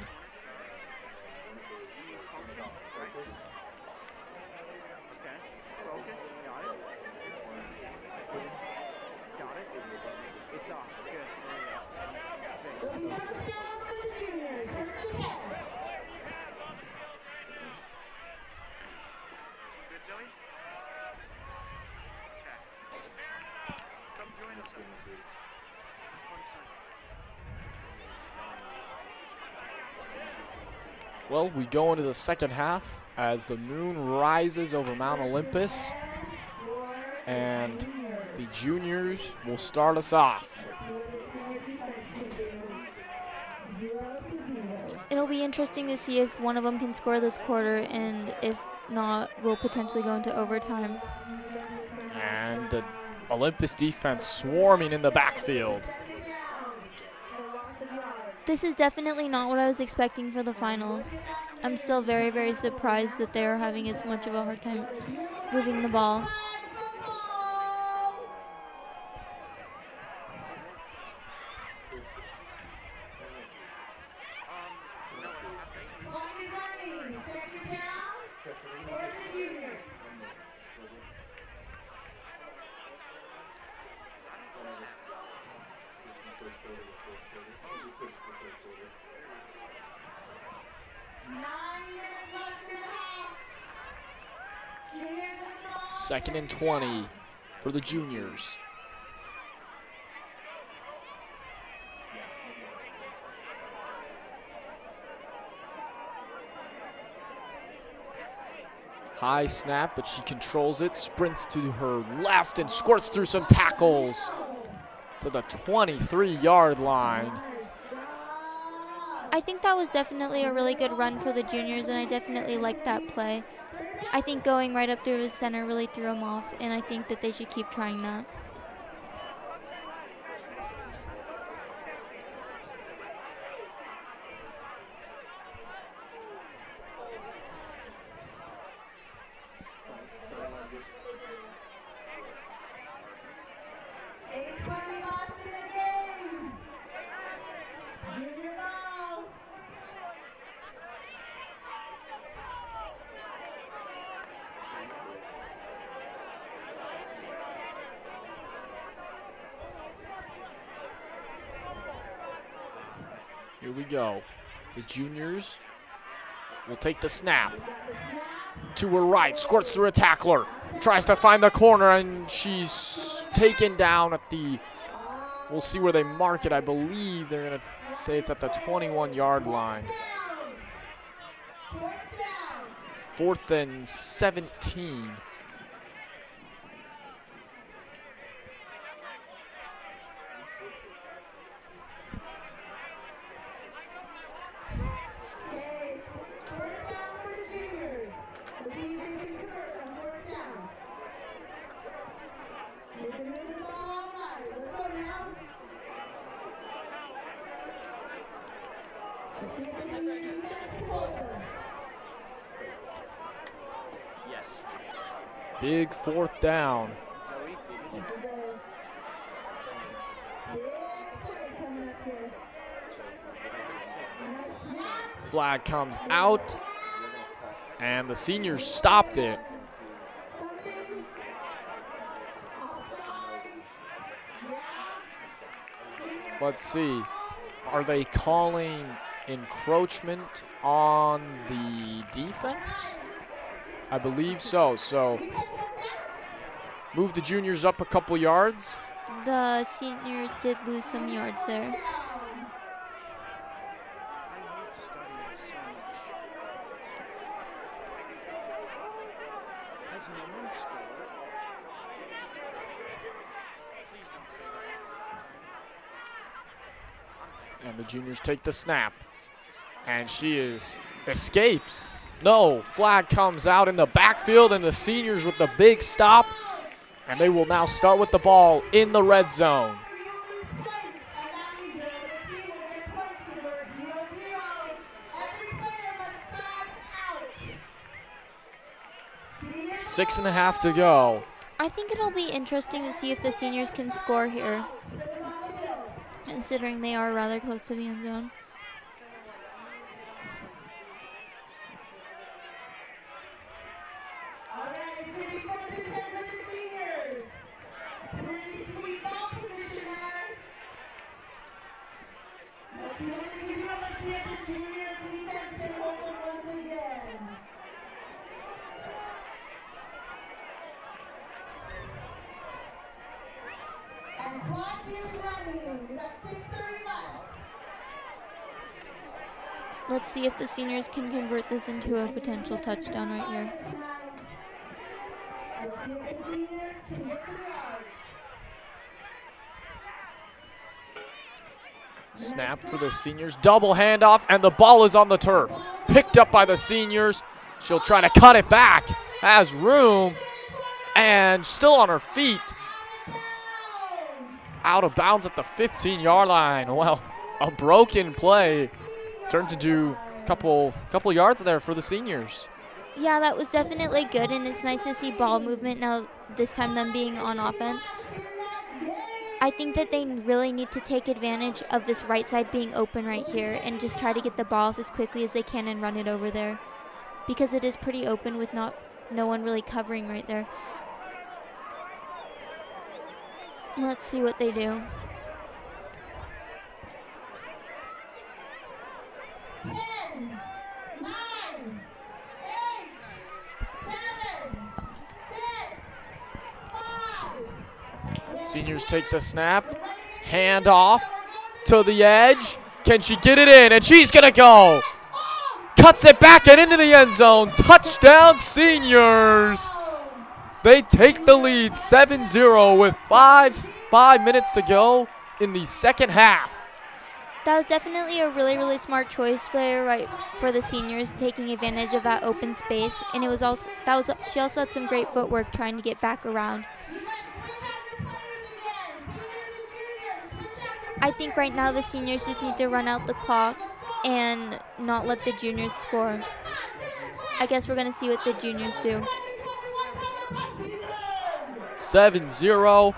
Well, we go into the second half as the moon rises over Mount Olympus, and the juniors will start us off. It'll be interesting to see if one of them can score this quarter, and if not, we'll potentially go into overtime. And the Olympus defense swarming in the backfield. This is definitely not what I was expecting for the final. I'm still very, very surprised that they're having as much of a hard time moving the ball. Second and 20 for the juniors. High snap, but she controls it, sprints to her left and squirts through some tackles to the 23-yard line. I think that was definitely a really good run for the juniors, and I definitely liked that play. I think going right up through the center really threw them off, and I think that they should keep trying that. Here we go. The juniors will take the snap. To her right, squirts through a tackler. Tries to find the corner, and she's taken down at the, we'll see where they mark it. I believe they're going to say it's at the 21-yard line. 4th and 17. Big 4th down. Flag comes out, and the seniors stopped it. Let's see. Are they calling encroachment on the defense? I believe so. So move the juniors up a couple yards. The seniors did lose some yards there. And the juniors take the snap. And she escapes. No, flag comes out in the backfield, and the seniors with the big stop. And they will now start with the ball in the red zone. Six and a half to go. I think it'll be interesting to see if the seniors can score here, considering they are rather close to the end zone. Let's see if the seniors can convert this into a potential touchdown right here. Snap for the seniors, double handoff, and the ball is on the turf. Picked up by the seniors. She'll try to cut it back, has room, and still on her feet. Out of bounds at the 15-yard line. Well, a broken play turned into a couple yards there for the seniors. Yeah, that was definitely good, and it's nice to see ball movement now, this time them being on offense. I think that they really need to take advantage of this right side being open right here and just try to get the ball off as quickly as they can and run it over there, because it is pretty open with no one really covering right there. Let's see what they do. 10, 9, 8, 7, 6, 5. Seniors take the snap, hand off to the edge. Can she get it in? And she's gonna go. Cuts it back and into the end zone. Touchdown, Seniors. They take the lead 7-0 with 5 minutes to go in the second half. That was definitely a really, really smart choice there, right, for the seniors, taking advantage of that open space. And it was also she also had some great footwork trying to get back around. I think right now the seniors just need to run out the clock and not let the juniors score. I guess we're going to see what the juniors do. 7-0,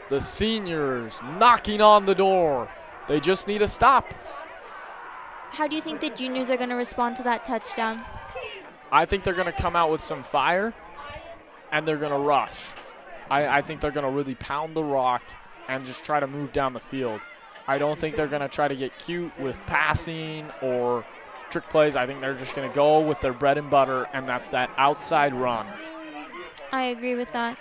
the seniors knocking on the door. They just need a stop. How do you think the juniors are going to respond to that touchdown? I think they're going to come out with some fire, and they're going to rush. I think they're going to really pound the rock and just try to move down the field. I don't think they're going to try to get cute with passing or trick plays. I think they're just going to go with their bread and butter, and that's that outside run. I agree with that.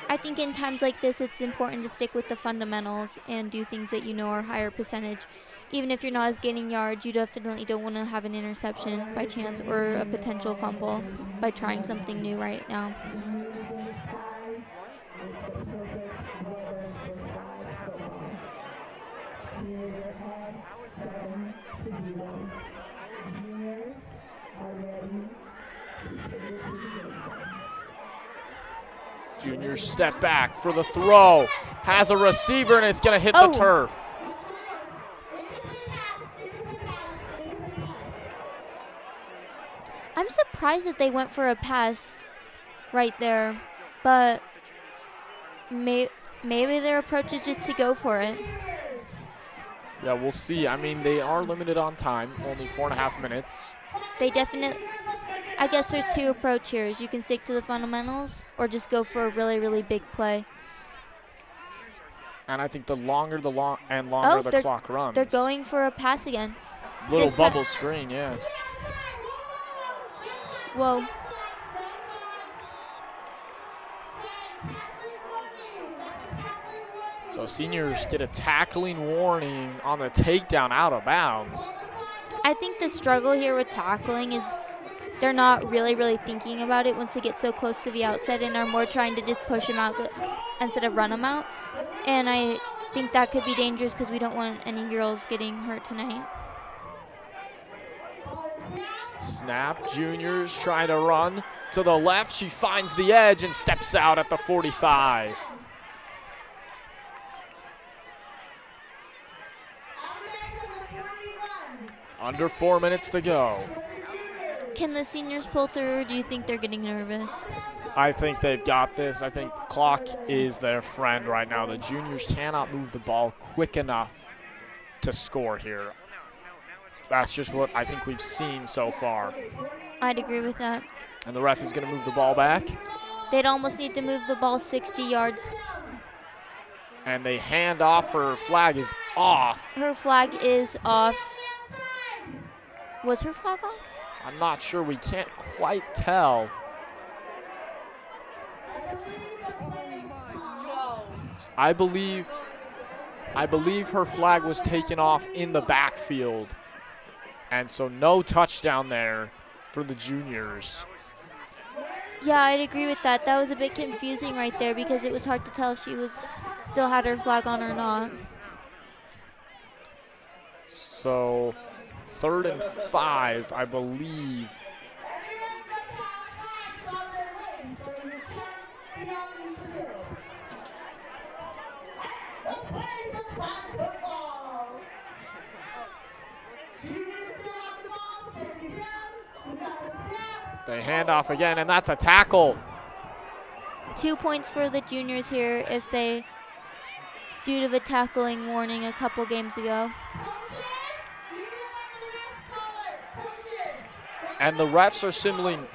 I think in times like this, it's important to stick with the fundamentals and do things that you know are higher percentage. Even if you're not as gaining yards, you definitely don't want to have an interception by chance or a potential fumble by trying something new right now. Junior step back for the throw. Has a receiver, and it's going to hit the turf. I'm surprised that they went for a pass right there, but maybe their approach is just to go for it. Yeah, we'll see. I mean, they are limited on time, only 4.5 minutes. They definitely, I guess there's two approach here. You can stick to the fundamentals or just go for a really, really big play. And I think the longer the clock runs. They're going for a pass again. Little bubble screen, yeah. Whoa. So seniors get a tackling warning on the takedown out of bounds. I think the struggle here with tackling is they're not really, really thinking about it once they get so close to the outset and are more trying to just push them out instead of run them out. And I think that could be dangerous because we don't want any girls getting hurt tonight. Snap, juniors trying to run to the left. She finds the edge and steps out at the 45. Under 4 minutes to go. Can the seniors pull through, or do you think they're getting nervous? I think they've got this. I think clock is their friend right now. The juniors cannot move the ball quick enough to score here. That's just what I think we've seen so far. I'd agree with that. And the ref is going to move the ball back. They'd almost need to move the ball 60 yards. And they hand off. Her flag is off. Her flag is off. Was her flag off? I'm not sure. We can't quite tell. I believe her flag was taken off in the backfield. And so no touchdown there for the juniors. Yeah, I'd agree with that. That was a bit confusing right there because it was hard to tell if she still had her flag on or not. So 3rd and 5, I believe. They hand off again, and that's a tackle. 2 points for the juniors here if they, due to the tackling warning a couple games ago. And the refs are signaling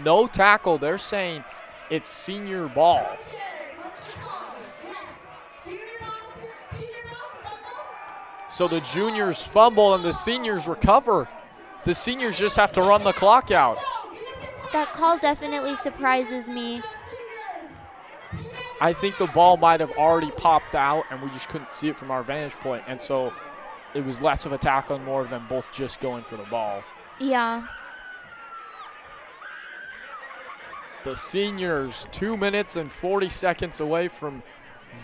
no tackle. They're saying it's senior ball. So the juniors fumble and the seniors recover. The seniors just have to run the clock out. That call definitely surprises me. I think the ball might have already popped out and we just couldn't see it from our vantage point. And so it was less of a tackle and more of them both just going for the ball. Yeah. The seniors 2 minutes and 40 seconds away from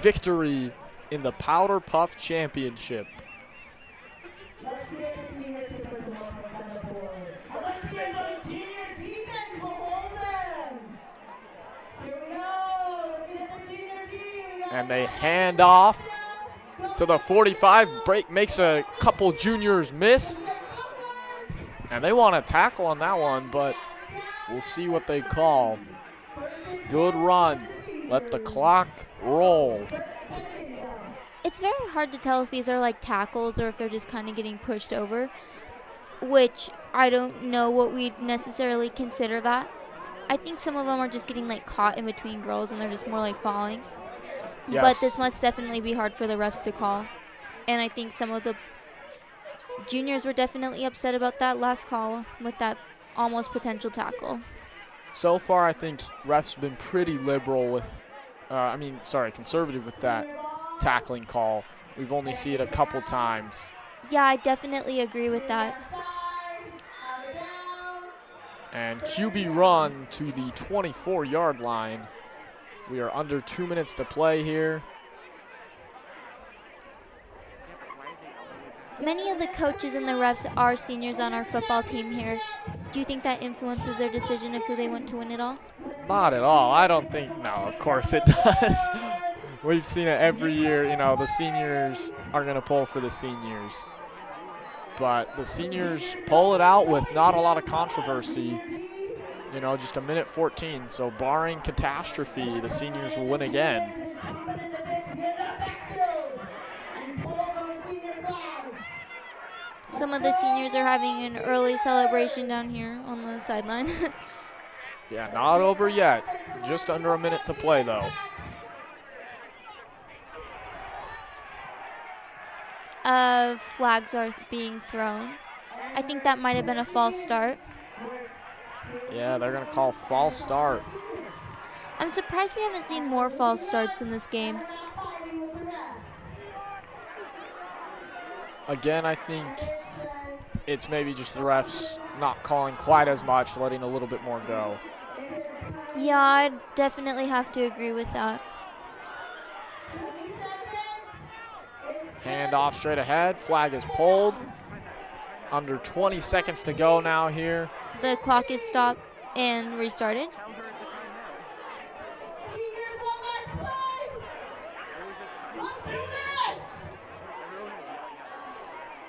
victory in the Powderpuff Championship. And they hand off to the 45. Break makes a couple juniors miss. And they want to tackle on that one, but we'll see what they call. Good run. Let the clock roll. It's very hard to tell if these are like tackles or if they're just kind of getting pushed over, which I don't know what we'd necessarily consider that. I think some of them are just getting like caught in between girls and they're just more like falling. Yes. But this must definitely be hard for the refs to call. And I think some of the juniors were definitely upset about that last call with that almost potential tackle. So far, I think refs have been pretty liberal with, conservative with that tackling call. We've only seen it a couple times. Yeah, I definitely agree with that. And QB run to the 24-yard line. We are under 2 minutes to play here. Many of the coaches and the refs are seniors on our football team here. Do you think that influences their decision of who they want to win it all? Not at all. I don't think, no, of course it does. We've seen it every year. You know, the seniors are going to pull for the seniors. But the seniors pull it out with not a lot of controversy. You know, just a minute 14. So barring catastrophe, the seniors will win again. Some of the seniors are having an early celebration down here on the sideline. Yeah, not over yet. Just under a minute to play, though. Flags are being thrown. I think that might have been a false start. Yeah, they're going to call false start. I'm surprised we haven't seen more false starts in this game. Again, I think it's maybe just the refs not calling quite as much, letting a little bit more go. Yeah, I definitely have to agree with that. Hand off straight ahead. Flag is pulled. Under 20 seconds to go now here. The clock is stopped and restarted.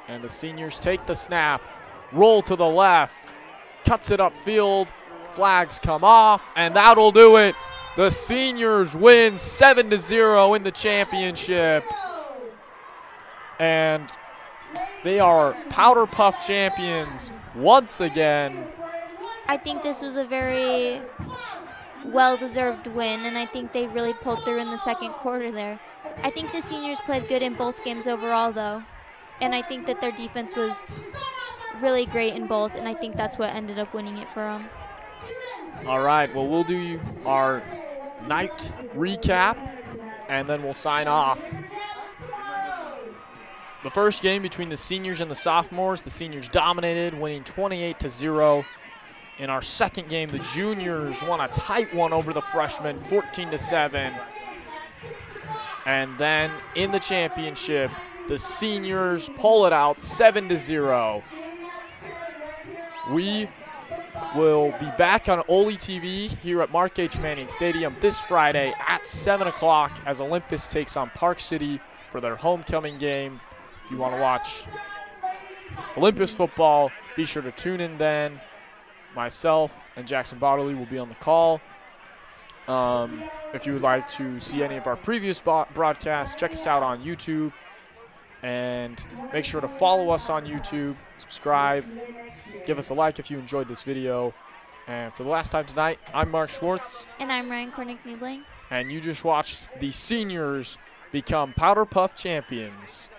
And the seniors take the snap, roll to the left, cuts it upfield, flags come off, and that'll do it. The seniors win 7-0 in the championship. And they are Powderpuff champions once again. I think this was a very well-deserved win, and I think they really pulled through in the second quarter there. I think the seniors played good in both games overall, though. And I think that their defense was really great in both, and I think that's what ended up winning it for them. All right, well, we'll do our night recap, and then we'll sign off. The first game between the seniors and the sophomores, the seniors dominated, winning 28-0. In our second game, the juniors won a tight one over the freshmen, 14-7. And then in the championship, the seniors pull it out 7-0. We will be back on OlyTV here at Mark H. Manning Stadium this Friday at 7 o'clock as Olympus takes on Park City for their homecoming game. If you want to watch Olympus football, be sure to tune in then. myself and Jackson Bodley will be on the call. If you would like to see any of our previous broadcasts, check us out on YouTube. And make sure to follow us on YouTube, subscribe, give us a like if you enjoyed this video. And for the last time tonight, I'm Mark Schwartz. And I'm Ryan Kornick-Niebling. And you just watched the seniors become Powderpuff champions.